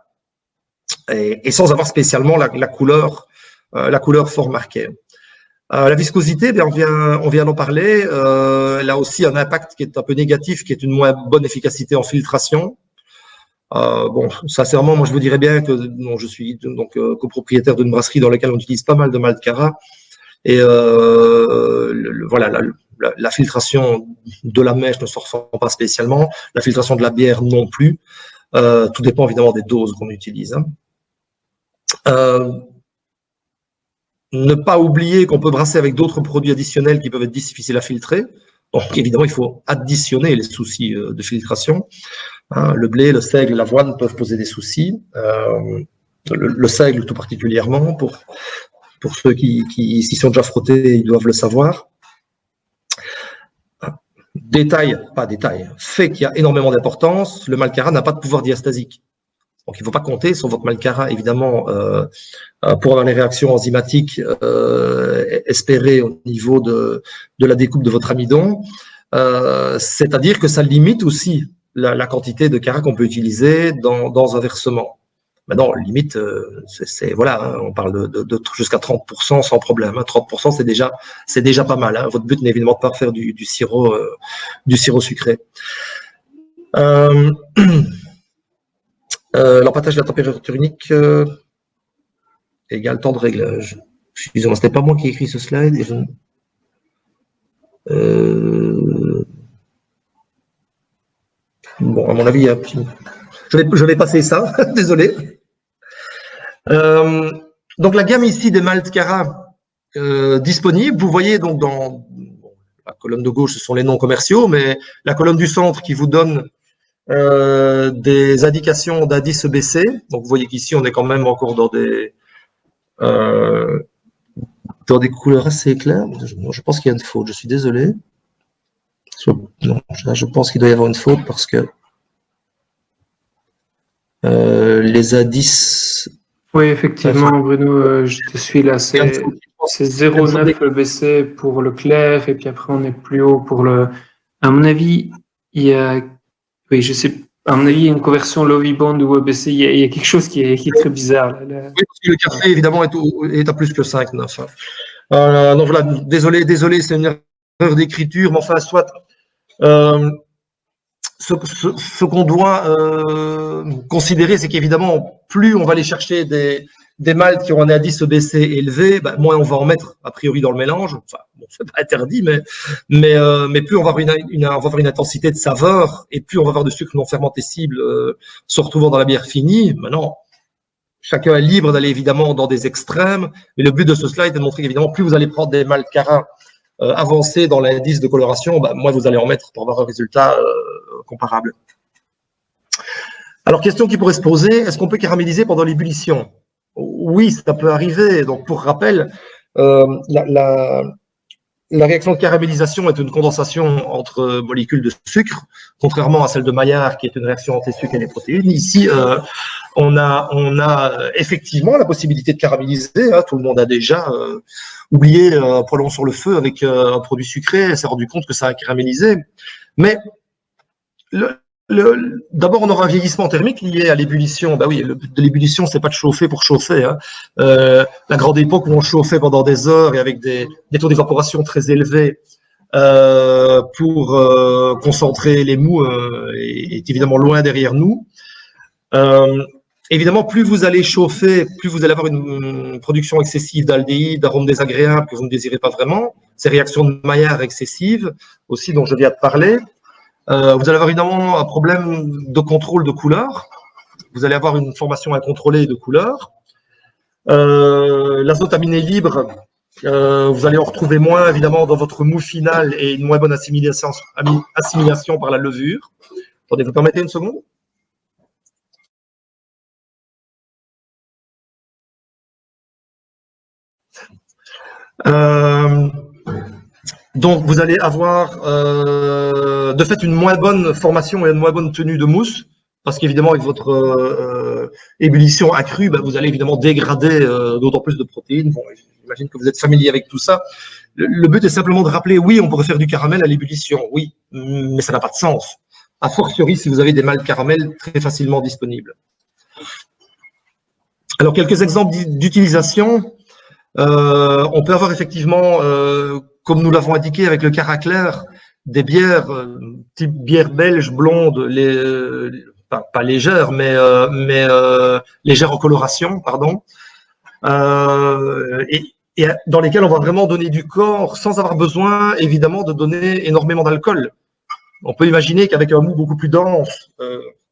et sans avoir spécialement la couleur fort marquée. La viscosité, bien, on vient d'en parler. Elle a aussi un impact qui est un peu négatif, qui est une moins bonne efficacité en filtration. Bon, sincèrement, moi je vous dirais bien que bon, je suis donc copropriétaire d'une brasserie dans laquelle on utilise pas mal de malt Cara. Et voilà, la filtration de la mèche ne se ressent pas spécialement. La filtration de la bière non plus. Tout dépend évidemment des doses qu'on utilise. Ne pas oublier qu'on peut brasser avec d'autres produits additionnels qui peuvent être difficiles à filtrer. Donc, évidemment, il faut additionner les soucis de filtration. Le blé, le seigle, l'avoine peuvent poser des soucis. Le seigle, tout particulièrement, pour ceux qui s'y sont déjà frottés, ils doivent le savoir. Fait qu'il y a énormément d'importance, le malt Cara n'a pas de pouvoir diastasique. Donc, il ne faut pas compter sur votre malt Cara, évidemment, pour avoir les réactions enzymatiques espérées au niveau de la découpe de votre amidon. C'est-à-dire que ça limite aussi la quantité de Cara qu'on peut utiliser dans un versement. Maintenant, limite, voilà, hein, on parle de jusqu'à 30% sans problème. Hein. 30%, c'est déjà pas mal. Hein. Votre but n'est évidemment pas de faire du sirop sucré. L'empattage de la température unique égale temps de réglage. Excusez-moi, ce n'est pas moi qui ai écrit ce slide. Et bon, à mon avis, je vais passer ça. Désolé. Donc, la gamme ici des malt Cara disponibles, vous voyez donc dans la colonne de gauche, ce sont les noms commerciaux, mais la colonne du centre qui vous donne des indications d'indice EBC. Donc, vous voyez qu'ici, on est quand même encore dans des couleurs assez claires. Je pense qu'il y a une faute, je suis désolé. Non, je pense qu'il doit y avoir une faute parce que les indices... Oui, effectivement, Bruno, je te suis là. C'est 0,9 EBC pour le clair et puis après, on est plus haut pour le... À mon avis, il y a... Oui, je sais. À mon avis, il y a une conversion Lovibond ou EBC. Il y a quelque chose qui est très bizarre. Là. Oui, parce que le café, évidemment, est à plus que 5,9. Hein. Donc voilà, désolé, c'est une erreur d'écriture, mais enfin, soit. Ce qu'on doit considérer, c'est qu'évidemment, plus on va aller chercher des maltes qui ont un indice EBC élevé, moins on va en mettre a priori dans le mélange. Enfin, bon, c'est pas interdit, mais plus on va avoir une intensité de saveur et plus on va avoir de sucre non fermenté cible se retrouvant dans la bière finie. Maintenant, chacun est libre d'aller évidemment dans des extrêmes, mais le but de ce slide est de montrer qu'évidemment, plus vous allez prendre des maltes Cara avancés dans l'indice de coloration, moins vous allez en mettre pour avoir un résultat comparable. Alors, question qui pourrait se poser, est-ce qu'on peut caraméliser pendant l'ébullition? Oui, ça peut arriver. Donc, pour rappel, la réaction de caramélisation est une condensation entre molécules de sucre, contrairement à celle de Maillard, qui est une réaction entre les sucres et les protéines. Ici, on a effectivement la possibilité de caraméliser. Hein. Tout le monde a déjà oublié un poêlon sur le feu avec un produit sucré et s'est rendu compte que ça a caramélisé. Mais D'abord, on aura un vieillissement thermique lié à l'ébullition. Ben oui, le but de l'ébullition, c'est pas de chauffer pour chauffer, hein. La grande époque où on chauffait pendant des heures et avec des taux d'évaporation très élevés pour concentrer les mous est évidemment loin derrière nous. Évidemment, plus vous allez chauffer, plus vous allez avoir une production excessive d'aldéhydes, d'arômes désagréables que vous ne désirez pas vraiment. Ces réactions de Maillard excessives aussi dont je viens de parler. Vous allez avoir évidemment un problème de contrôle de couleur. Vous allez avoir une formation incontrôlée de couleur. L'azote-aminé libre, vous allez en retrouver moins évidemment dans votre mou final et une moins bonne assimilation par la levure. Attendez, vous permettez une seconde? Donc, vous allez avoir de fait une moins bonne formation et une moins bonne tenue de mousse, parce qu'évidemment, avec votre ébullition accrue, ben, vous allez évidemment dégrader d'autant plus de protéines. Bon, j'imagine que vous êtes familier avec tout ça. Le but est simplement de rappeler, oui, on pourrait faire du caramel à l'ébullition, oui, mais ça n'a pas de sens. A fortiori, si vous avez des maltes caramel très facilement disponibles. Alors, quelques exemples d'utilisation. On peut avoir effectivement, comme nous l'avons indiqué avec le Caraclair, des bières type bière belge blonde, pas légères, mais légères en coloration, pardon, et dans lesquelles on va vraiment donner du corps sans avoir besoin, évidemment, de donner énormément d'alcool. On peut imaginer qu'avec un mou beaucoup plus dense,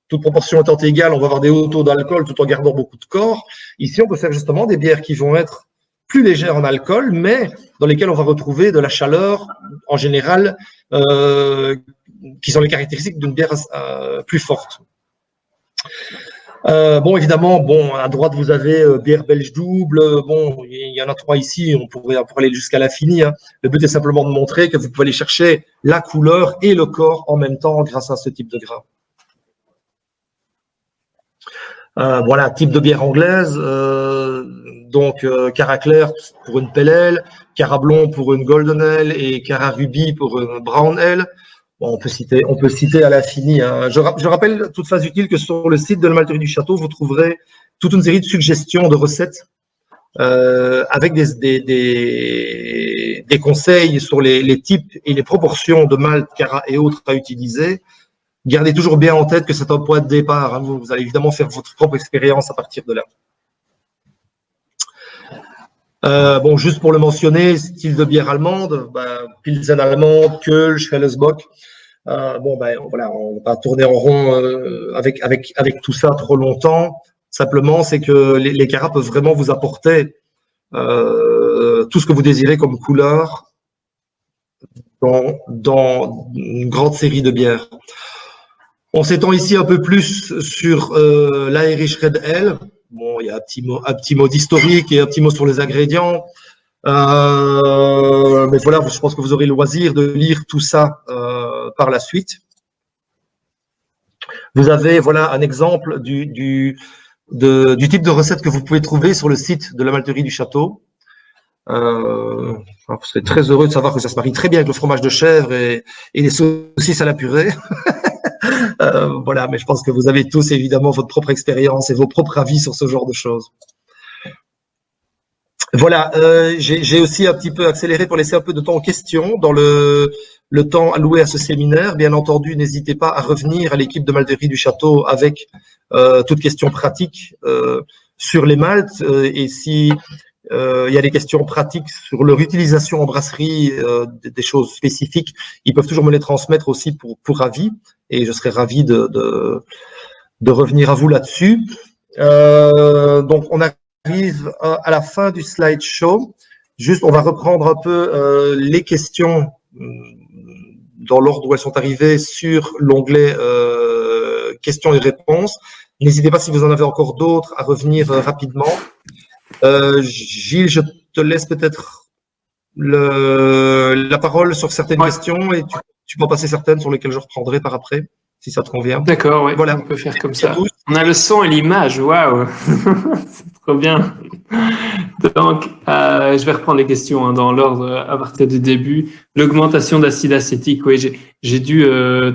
toute proportion étant égale, on va avoir des hauts taux d'alcool tout en gardant beaucoup de corps. Ici, on peut faire justement des bières qui vont être plus légères en alcool, mais dans lesquelles on va retrouver de la chaleur, en général, qui sont les caractéristiques d'une bière plus forte. Bon, évidemment, bon, à droite, vous avez bière belge double. Bon, il y en a 3 ici, on pourrait aller jusqu'à l'infini, hein. Le but est simplement de montrer que vous pouvez aller chercher la couleur et le corps en même temps grâce à ce type de grain. Voilà, type de bière anglaise, donc Caraclair pour une Pale Ale, Carablon pour une Golden Ale et Cara Ruby pour une Brown Ale. Bon, on peut citer à l'infini, hein. Je rappelle, toute phase utile, que sur le site de la Malterie du Château, vous trouverez toute une série de suggestions de recettes avec des conseils sur les types et les proportions de malt, cara et autres à utiliser. Gardez toujours bien en tête que c'est un point de départ, hein. Vous allez évidemment faire votre propre expérience à partir de là. Bon, juste pour le mentionner, style de bière allemande, Pilsen allemande, Kölsch, Hellesbock. Bon, voilà, on va pas tourner en rond avec tout ça trop longtemps. Simplement, c'est que les caras peuvent vraiment vous apporter tout ce que vous désirez comme couleur dans une grande série de bières. On s'étend ici un peu plus sur l'Irish Red Ale. Bon, il y a un petit mot d'historique et un petit mot sur les ingrédients. Mais voilà, je pense que vous aurez le loisir de lire tout ça par la suite. Vous avez voilà un exemple du type de recette que vous pouvez trouver sur le site de la Malterie du Château. Vous serez très heureux de savoir que ça se marie très bien avec le fromage de chèvre et les saucisses à la purée. Voilà, mais je pense que vous avez tous évidemment votre propre expérience et vos propres avis sur ce genre de choses. Voilà, j'ai aussi un petit peu accéléré pour laisser un peu de temps aux questions dans le temps alloué à ce séminaire. Bien entendu, n'hésitez pas à revenir à l'équipe de Malterie du Château avec toutes questions pratiques sur les maltes et si il y a des questions pratiques sur leur utilisation en brasserie, des choses spécifiques, ils peuvent toujours me les transmettre aussi pour avis et je serai ravi de revenir à vous là-dessus. Donc, on arrive à la fin du slideshow. Juste, on va reprendre un peu les questions dans l'ordre où elles sont arrivées sur l'onglet questions et réponses. N'hésitez pas, si vous en avez encore d'autres, à revenir rapidement. Gilles, je te laisse peut-être la parole sur certaines questions et tu peux en passer certaines sur lesquelles je reprendrai par après, si ça te convient. D'accord, ouais, voilà. On peut faire comme ça. On a le son et l'image, waouh. C'est trop bien. Donc, je vais reprendre les questions dans l'ordre à partir du début. L'augmentation d'acide acétique, oui, j'ai dû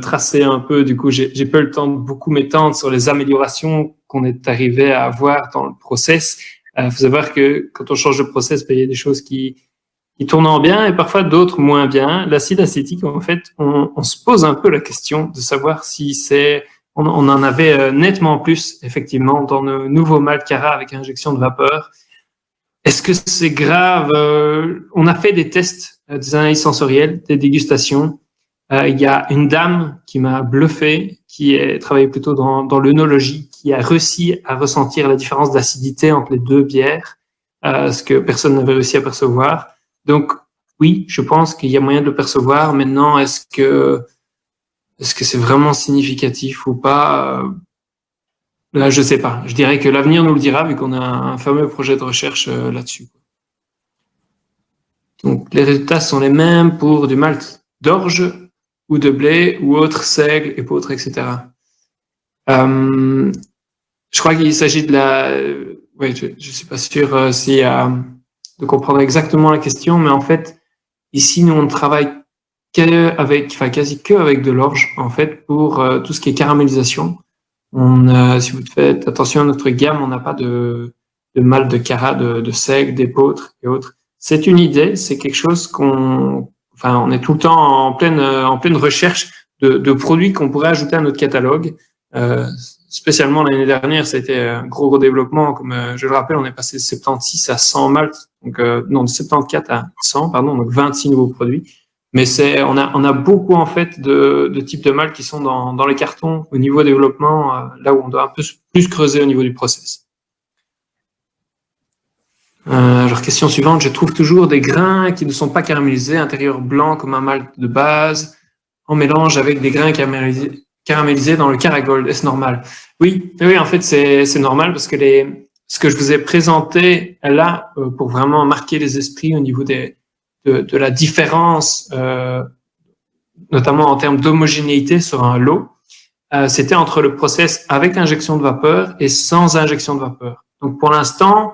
tracer un peu. Du coup, j'ai pas eu le temps de beaucoup m'étendre sur les améliorations qu'on est arrivé à avoir dans le process. Faut savoir que quand on change de process, il y a des choses qui tournent en bien et parfois d'autres moins bien. L'acide acétique, en fait, on se pose un peu la question de savoir si on en avait nettement plus, effectivement, dans nos nouveaux malts Cara avec injection de vapeur. Est-ce que c'est grave? On a fait des tests, des analyses sensorielles, des dégustations. Il y a une dame qui m'a bluffé, qui travaillait plutôt dans l'œnologie, qui a réussi à ressentir la différence d'acidité entre les deux bières, ce que personne n'avait réussi à percevoir. Donc, oui, je pense qu'il y a moyen de le percevoir. Maintenant, est-ce que c'est vraiment significatif ou pas? Là, je sais pas. Je dirais que l'avenir nous le dira, vu qu'on a un fameux projet de recherche là-dessus. Donc, les résultats sont les mêmes pour du malt d'orge ou de blé ou autre seigle, épeautre, etc. Je crois qu'il s'agit de la... Oui, je suis pas sûr de comprendre exactement la question, mais en fait, ici, nous, on ne travaille quasi que avec de l'orge, en fait, pour tout ce qui est caramélisation. Si vous faites attention à notre gamme, on n'a pas de malt de cara, de seigle, d'épeautre et autres. C'est une idée, c'est quelque chose on est tout le temps en pleine recherche de produits qu'on pourrait ajouter à notre catalogue. Spécialement l'année dernière, ça a été un gros développement. Comme je le rappelle, on est passé de 76 à 100 malts, donc de 74 à 100, pardon, donc 26 nouveaux produits. Mais on a beaucoup en fait de types de malt qui sont dans les cartons au niveau développement, là où on doit un peu plus creuser au niveau du process. Alors, question suivante, je trouve toujours des grains qui ne sont pas caramélisés, intérieur blanc comme un malt de base, en mélange avec des grains caramélisés dans le Caragold. Est-ce normal? Oui, en fait, c'est normal parce que ce que je vous ai présenté là, pour vraiment marquer les esprits au niveau de la différence, notamment en termes d'homogénéité sur un lot, c'était entre le process avec injection de vapeur et sans injection de vapeur. Donc, pour l'instant,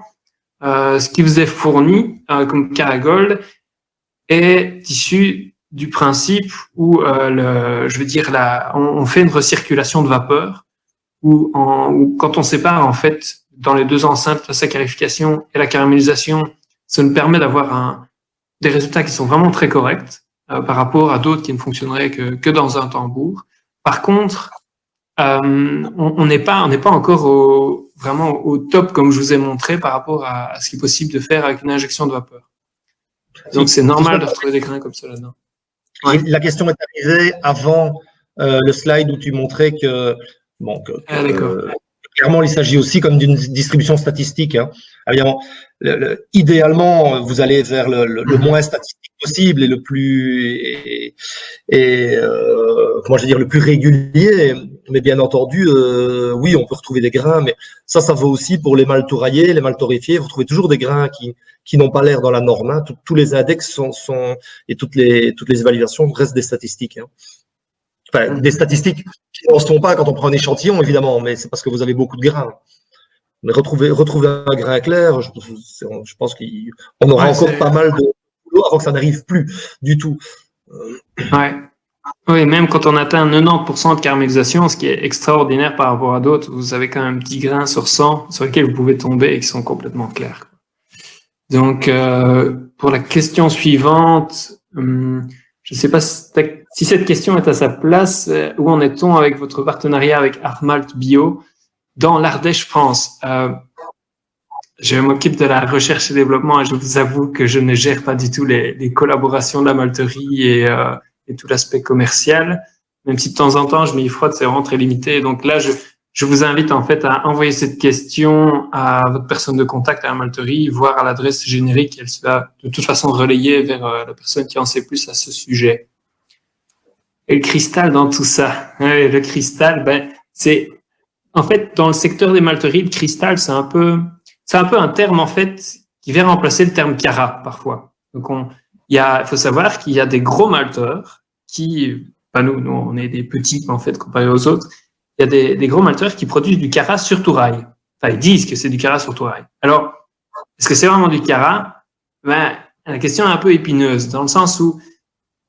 ce qui vous est fourni comme Caragold est issu du principe où on fait une recirculation de vapeur où quand on sépare en fait dans les deux enceintes la saccharification et la caramélisation, ça nous permet d'avoir des résultats qui sont vraiment très corrects par rapport à d'autres qui ne fonctionneraient que dans un tambour. Par contre, on n'est pas encore vraiment au top, comme je vous ai montré, par rapport à ce qui est possible de faire avec une injection de vapeur. Donc, c'est normal de retrouver des grains comme ça là-dedans. Ouais. La question est arrivée avant le slide où tu montrais que, clairement, il s'agit aussi comme d'une distribution statistique. Hein. Évidemment, idéalement, vous allez vers le moins statistique possible et le plus le plus régulier. Mais bien entendu, oui, on peut retrouver des grains, mais ça vaut aussi pour les malles touraillés, les malles torréfiés. Vous trouvez toujours des grains qui n'ont pas l'air dans la norme. Hein. Tous les index sont et toutes les évaluations restent des statistiques. Hein. Enfin, des statistiques qui n'en sont pas quand on prend un échantillon, évidemment, mais c'est parce que vous avez beaucoup de grains. Mais retrouver un grain clair, je pense qu'on aura encore pas mal de boulot avant que ça n'arrive plus du tout. Ouais. Oui, même quand on atteint 90% de caramélisation, ce qui est extraordinaire par rapport à d'autres, vous avez quand même un petit grain sur 100 sur lesquels vous pouvez tomber et qui sont complètement clairs. Donc, pour la question suivante, je ne sais pas si cette question est à sa place. Où en est-on avec votre partenariat avec Armalt Bio dans l'Ardèche, France? Je m'occupe de la recherche et développement et je vous avoue que je ne gère pas du tout les collaborations de la malterie et tout l'aspect commercial. Même si de temps en temps, je m'y frotte, c'est vraiment très limité. Donc là, je vous invite en fait à envoyer cette question à votre personne de contact à la malterie, voire à l'adresse générique. Elle sera de toute façon relayée vers la personne qui en sait plus à ce sujet. Et le cristal dans tout ça. Ouais, le cristal, c'est en fait dans le secteur des malteries, le cristal, c'est un peu un terme en fait qui vient remplacer le terme cara parfois. Donc il faut savoir qu'il y a des gros malteurs qui, pas nous on est des petits en fait comparé aux autres. Il y a des gros malteurs qui produisent du cara sur touraille. Enfin, ils disent que c'est du cara sur touraille. Alors, Est-ce que c'est vraiment du Cara? Ben, la question est un peu épineuse, dans le sens où,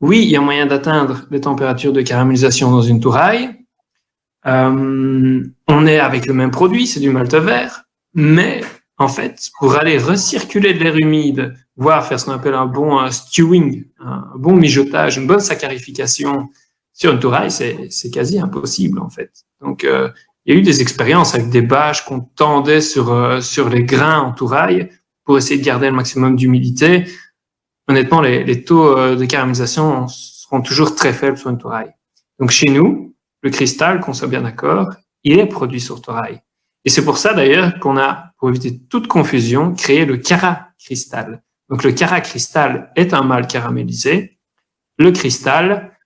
oui, il y a moyen d'atteindre les températures de caramélisation dans une touraille. On est avec le même produit, c'est du malt vert, mais en fait, pour aller recirculer de l'air humide, voire faire ce qu'on appelle un bon stewing, un bon mijotage, une bonne saccharification sur une touraille, c'est quasi impossible en fait. Donc, il y a eu des expériences avec des bâches qu'on tendait sur les grains en touraille pour essayer de garder le maximum d'humidité. Honnêtement, les taux de caramélisation seront toujours très faibles sur une touraille. Donc, chez nous, le cristal, qu'on soit bien d'accord, il est produit sur touraille. Et c'est pour ça d'ailleurs qu'on a, pour éviter toute confusion, créé le Cara Cristal. Donc, le Cara Cristal est un malt caramélisé. Le cristal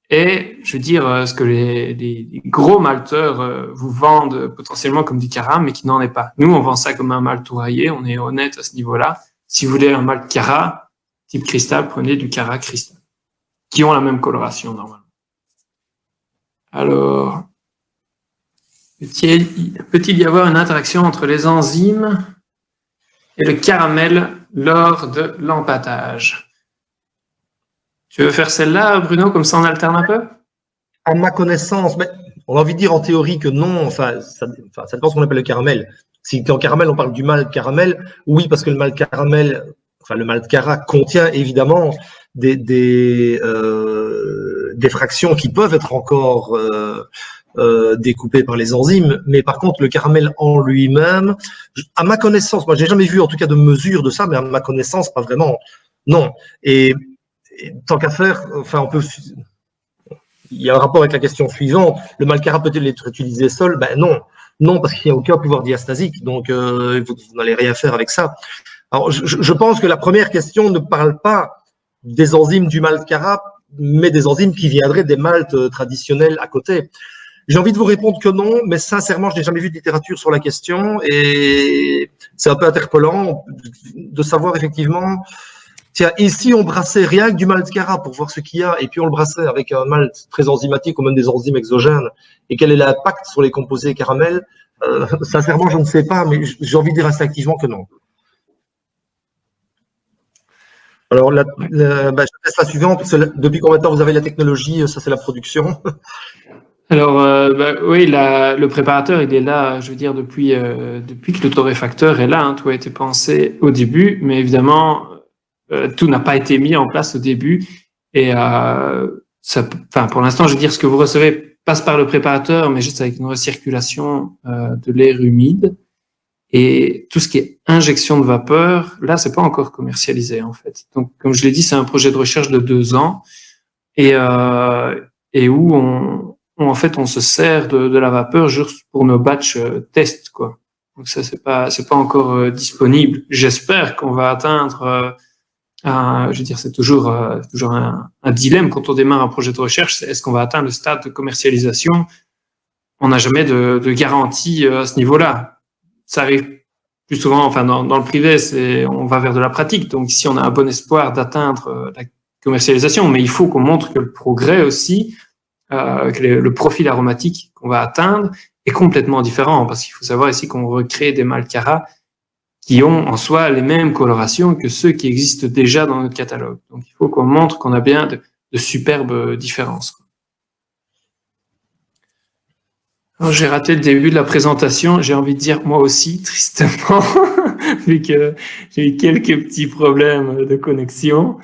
est, je veux dire, ce que les gros malteurs vous vendent potentiellement comme du Cara, mais qui n'en est pas. Nous, on vend ça comme un malt touraillé, on est honnête à ce niveau-là. Si vous voulez un malt Cara, type cristal, prenez du Cara Cristal, qui ont la même coloration normalement. Alors, peut-il y avoir une interaction entre les enzymes et le caramel lors de l'empâtage? Tu veux faire celle-là, Bruno, comme ça on alterne un peu? À ma connaissance, mais on a envie de dire en théorie que non, enfin, ça dépend ce qu'on appelle le caramel. Si en caramel, on parle du malt caramel, oui, parce que le malt caramel, enfin le malt Cara contient évidemment des fractions qui peuvent être encore découpées par les enzymes, mais par contre le caramel en lui-même, à ma connaissance, moi j'ai jamais vu en tout cas de mesure de ça, mais à ma connaissance pas vraiment, non. Et tant qu'à faire, enfin on peut, il y a un rapport avec la question suivante, le malt Cara peut-il être utilisé seul? Ben non, non parce qu'il n'y a aucun pouvoir diastasique, donc vous n'allez rien faire avec ça. Alors je pense que la première question ne parle pas des enzymes du malt Cara, mais des enzymes qui viendraient des maltes traditionnels à côté. J'ai envie de vous répondre que non, mais sincèrement, je n'ai jamais vu de littérature sur la question et c'est un peu interpellant de savoir effectivement, tiens, ici on brassait rien que du malt Cara pour voir ce qu'il y a et puis on le brassait avec un malt très enzymatique ou même des enzymes exogènes et quel est l'impact sur les composés caramel, sincèrement, je ne sais pas, mais j'ai envie de dire instinctivement que non. Alors, je laisse la suivante. Depuis combien de temps vous avez la technologie? Ça, c'est la production. Alors, oui, le préparateur, il est là, je veux dire, depuis que le torréfacteur est là. Hein, tout a été pensé au début, mais évidemment, tout n'a pas été mis en place au début. Et pour l'instant, je veux dire, ce que vous recevez passe par le préparateur, mais juste avec une recirculation de l'air humide. Et tout ce qui est injection de vapeur, là, c'est pas encore commercialisé en fait. Donc, comme je l'ai dit, c'est un projet de recherche de 2 ans et où en fait on se sert de la vapeur juste pour nos batchs tests quoi. Donc ça c'est pas encore disponible. J'espère qu'on va atteindre. Je veux dire, c'est toujours un dilemme quand on démarre un projet de recherche. C'est est-ce qu'on va atteindre le stade de commercialisation? On n'a jamais de garantie à ce niveau-là. Ça arrive plus souvent, enfin dans le privé, on va vers de la pratique. Donc ici, on a un bon espoir d'atteindre la commercialisation, mais il faut qu'on montre que le progrès aussi, que le profil aromatique qu'on va atteindre est complètement différent, parce qu'il faut savoir ici qu'on recrée des malt Cara qui ont en soi les mêmes colorations que ceux qui existent déjà dans notre catalogue. Donc il faut qu'on montre qu'on a bien de superbes différences. Alors, j'ai raté le début de la présentation. J'ai envie de dire moi aussi, tristement, vu que j'ai eu quelques petits problèmes de connexion.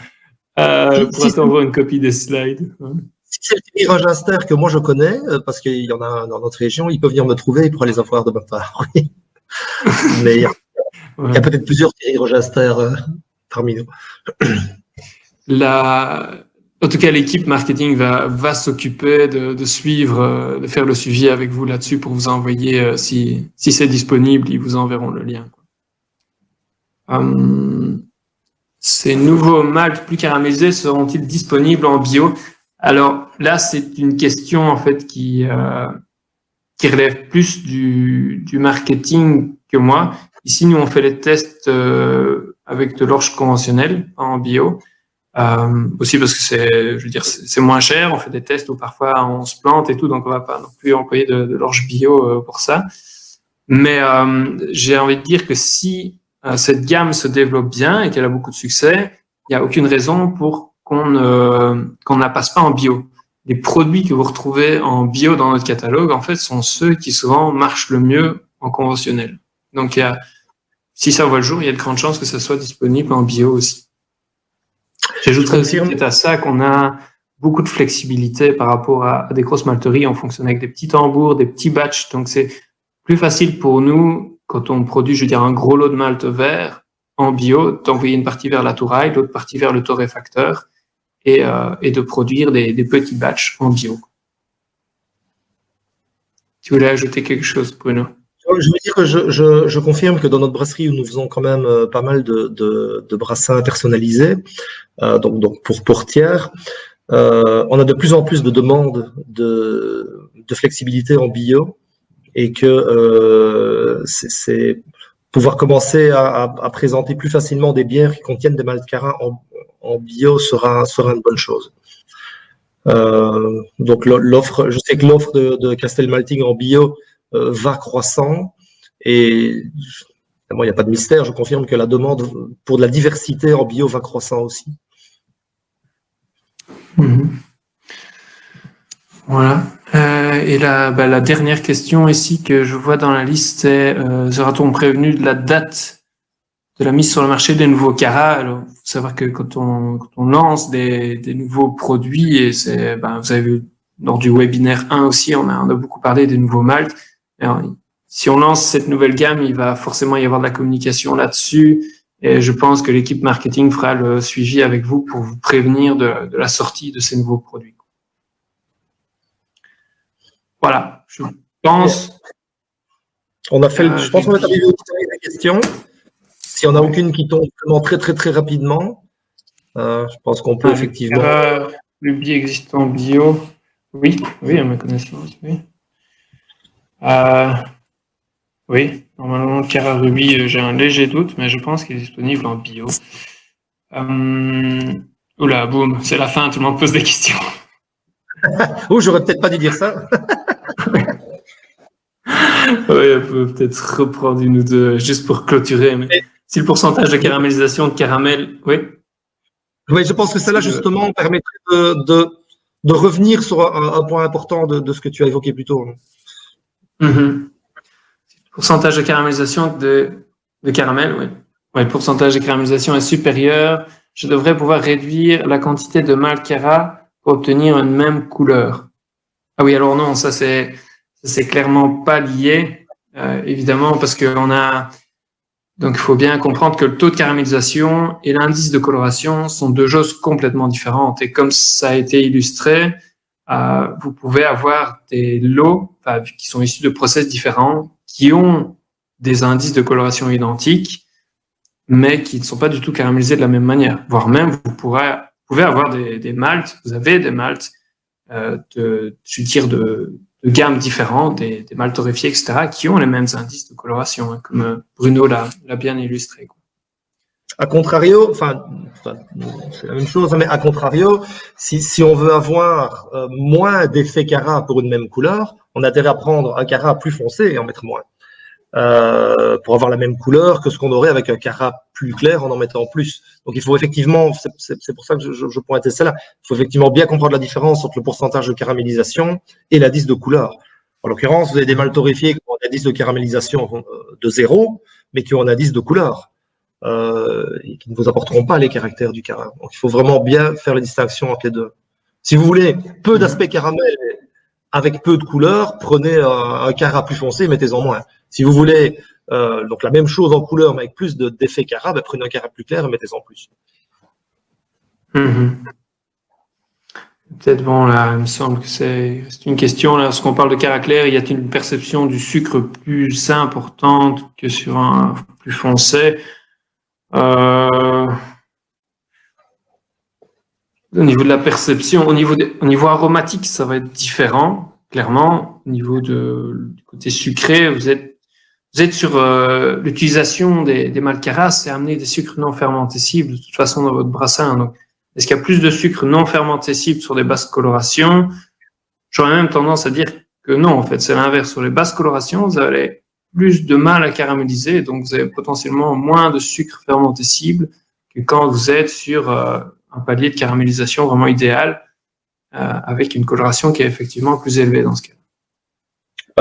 Pourrais-tu envoyer une copie des slides? Si c'est le tirage Inster que moi je connais, parce qu'il y en a dans notre région, ils peuvent venir me trouver, ils pourraient les avoir de ma part. Oui. Mais il y a peut-être plusieurs tirages Inster parmi nous. En tout cas, l'équipe marketing va s'occuper de suivre, de faire le suivi avec vous là-dessus pour vous envoyer, si c'est disponible, ils vous enverront le lien. Ces nouveaux malts plus caramélisés seront-ils disponibles en bio? Alors là, c'est une question en fait qui relève plus du marketing que moi. Ici, nous on fait les tests avec de l'orge conventionnelle en bio. Aussi parce que c'est moins cher, on fait des tests où parfois on se plante et tout, donc on va pas non plus employer de l'orge bio pour ça. Mais j'ai envie de dire que si cette gamme se développe bien et qu'elle a beaucoup de succès, il n'y a aucune raison pour qu'on ne la passe pas en bio. Les produits que vous retrouvez en bio dans notre catalogue, en fait, sont ceux qui souvent marchent le mieux en conventionnel. Donc, si ça voit le jour, il y a de grandes chances que ça soit disponible en bio aussi. J'ajouterais aussi peut-être à ça qu'on a beaucoup de flexibilité par rapport à des grosses malteries. On fonctionne avec des petits tambours, des petits batchs. Donc, c'est plus facile pour nous, quand on produit, je veux dire, un gros lot de malt vert en bio, d'envoyer une partie vers la touraille, l'autre partie vers le torréfacteur et de produire des petits batchs en bio. Tu voulais ajouter quelque chose, Bruno? Je veux dire que je confirme que dans notre brasserie, où nous faisons quand même pas mal de brassins personnalisés, donc pour portières, on a de plus en plus de demandes de flexibilité en bio et que c'est pouvoir commencer à présenter plus facilement des bières qui contiennent des maltes Cara en bio sera une bonne chose. Donc l'offre, je sais que l'offre de Castel Malting en bio va croissant et il n'y a pas de mystère, je confirme que la demande pour de la diversité en bio va croissant aussi. Voilà. Et la dernière question ici que je vois dans la liste, c'est sera-t-on prévenu de la date de la mise sur le marché des nouveaux Cara? Alors, faut savoir que quand on lance des nouveaux produits, et c'est, vous avez vu lors du webinaire 1 aussi, on a beaucoup parlé des nouveaux maltes. Alors, si on lance cette nouvelle gamme, il va forcément y avoir de la communication là-dessus. Et je pense que l'équipe marketing fera le suivi avec vous pour vous prévenir de la sortie de ces nouveaux produits. Voilà, je pense. On a fait, je pense qu'on est arrivé au terme des questions. Si on n'a aucune qui tombe vraiment très très très rapidement, je pense qu'on peut effectivement. Le biais existant bio, oui, à ma connaissance, oui. Oui, normalement, le Cara Ruby, j'ai un léger doute, mais je pense qu'il est disponible en bio. Oula, boum, c'est la fin, tout le monde pose des questions. Oh, j'aurais peut-être pas dû dire ça. Oui, on peut peut-être reprendre une ou deux, juste pour clôturer. Mais si le pourcentage de caramélisation de caramel, oui. Oui, je pense que cela, justement, permettrait de revenir sur un point important de ce que tu as évoqué plus tôt. Pourcentage de caramélisation de caramel, oui. Oui, le pourcentage de caramélisation est supérieur. Je devrais pouvoir réduire la quantité de malt Cara pour obtenir une même couleur. Ah oui, alors non, ça c'est clairement pas lié, évidemment, parce qu'on a. Donc, il faut bien comprendre que le taux de caramélisation et l'indice de coloration sont deux choses complètement différentes. Et comme ça a été illustré, vous pouvez avoir des lots qui sont issus de process différents, qui ont des indices de coloration identiques, mais qui ne sont pas du tout caramélisés de la même manière. Voire même, vous pouvez avoir des maltes, vous avez des maltes de gammes différentes, des maltes torréfiées, etc., qui ont les mêmes indices de coloration, comme Bruno l'a bien illustré. A contrario, enfin, c'est la même chose, mais à contrario, si on veut avoir moins d'effets Cara pour une même couleur, on a intérêt à prendre un Cara plus foncé et en mettre moins. Pour avoir la même couleur que ce qu'on aurait avec un Cara plus clair en mettant plus. Donc il faut effectivement, c'est pour ça que je pointais cela, il faut effectivement bien comprendre la différence entre le pourcentage de caramélisation et l'indice de couleur. En l'occurrence, vous avez des maltes torréfiées qui ont un indice de caramélisation de 0, mais qui ont un indice de couleur. Et qui ne vous apporteront pas les caractères du Cara. Donc il faut vraiment bien faire la distinction entre les deux. Si vous voulez peu d'aspect caramel avec peu de couleurs, prenez un Cara plus foncé, mettez-en moins. Si vous voulez donc la même chose en couleur, mais avec plus d'effets Cara, prenez un Cara plus clair et mettez-en plus. Peut-être bon, là, il me semble que c'est une question. Là, lorsqu'on parle de Cara clair, y a-t-il une perception du sucre plus importante que sur un plus foncé? Au niveau de la perception, au niveau aromatique, ça va être différent, clairement. Au niveau du côté sucré, vous êtes sur l'utilisation des maltes Cara, c'est amener des sucres non fermentés cibles de toute façon dans votre brassin. Donc, est-ce qu'il y a plus de sucre non fermenté cible sur les basses colorations? J'aurais même tendance à dire que non, en fait, c'est l'inverse. Sur les basses colorations, vous allez plus de mal à caraméliser, donc vous avez potentiellement moins de sucre fermenté cible que quand vous êtes sur un palier de caramélisation vraiment idéal, avec une coloration qui est effectivement plus élevée dans ce cas.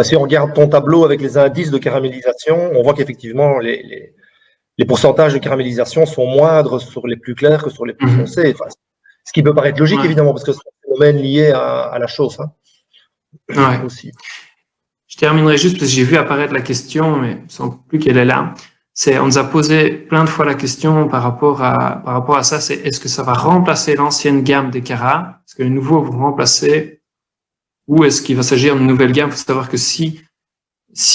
Si on regarde ton tableau avec les indices de caramélisation, on voit qu'effectivement, les pourcentages de caramélisation sont moindres sur les plus clairs que sur les plus foncés. Enfin, ce qui peut paraître logique, évidemment, parce que c'est un phénomène lié à la chauffe. Hein. Ouais. Aussi. Je terminerai juste parce que j'ai vu apparaître la question, mais il ne semble plus qu'elle est là. On nous a posé plein de fois la question par rapport à ça, c'est est-ce que ça va remplacer l'ancienne gamme des Cara? Est-ce que les nouveaux vont remplacer? Ou est-ce qu'il va s'agir d'une nouvelle gamme? Il faut savoir que si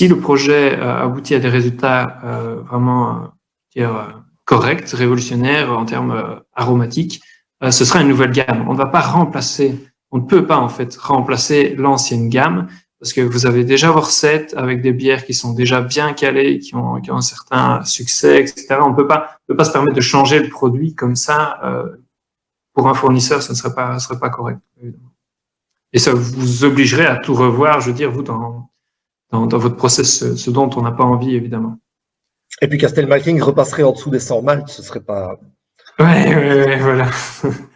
le projet aboutit à des résultats vraiment corrects, révolutionnaires en termes aromatiques, ce sera une nouvelle gamme. On ne va pas remplacer, on ne peut pas en fait remplacer l'ancienne gamme parce que vous avez déjà vos recettes avec des bières qui sont déjà bien calées, qui ont un certain succès, etc. On ne peut pas se permettre de changer le produit comme ça. Pour un fournisseur, ça ne serait pas correct, évidemment. Et ça vous obligerait à tout revoir, je veux dire, vous, dans votre process, ce dont on n'a pas envie, évidemment. Et puis Castel Malting repasserait en dessous des 100 maltes, ce serait pas... Ouais, voilà.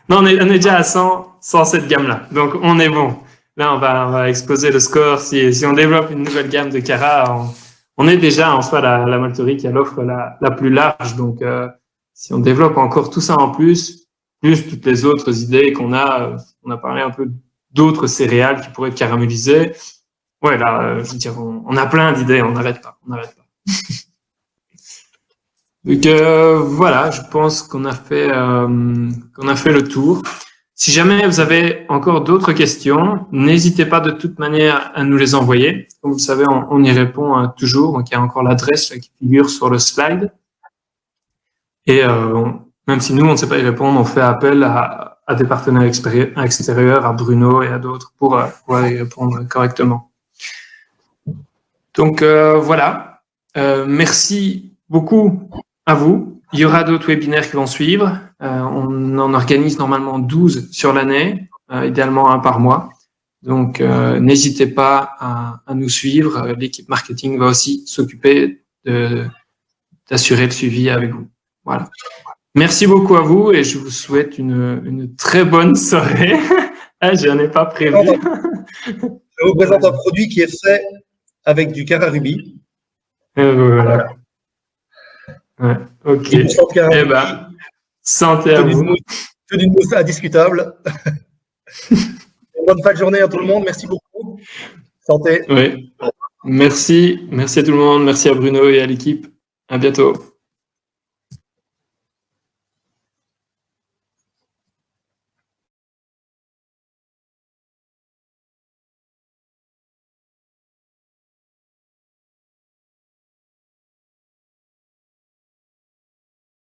Non, on est déjà à 100 cette gamme-là, donc on est bon. Là, on va exploser le score. Si on développe une nouvelle gamme de Cara, on est déjà en soi la malterie qui a l'offre la plus large. Donc, si on développe encore tout ça en plus toutes les autres idées qu'on a, on a parlé un peu d'autres céréales qui pourraient être caramélisées. Ouais, là, je veux dire, on a plein d'idées, on n'arrête pas. Donc voilà, je pense qu'on a fait le tour. Si jamais vous avez encore d'autres questions, n'hésitez pas de toute manière à nous les envoyer. Comme vous le savez, on y répond toujours. Donc il y a encore l'adresse qui figure sur le slide. Et même si nous on ne sait pas y répondre, on fait appel à des partenaires extérieurs, à Bruno et à d'autres pour y répondre correctement. Donc voilà, merci beaucoup à vous. Il y aura d'autres webinaires qui vont suivre. On en organise normalement 12 sur l'année, idéalement un par mois. Donc n'hésitez pas à nous suivre. L'équipe marketing va aussi s'occuper d'assurer le suivi avec vous. Voilà. Merci beaucoup à vous et je vous souhaite une très bonne soirée. Je n'en ai pas prévu. Je vous présente un produit qui est fait avec du Cara Ruby. Voilà. Ouais, ok. Eh ben, santé à vous. Que d'une mousse indiscutable. Bonne fin de journée à tout le monde. Merci beaucoup. Santé. Oui. Merci à tout le monde. Merci à Bruno et à l'équipe. À bientôt.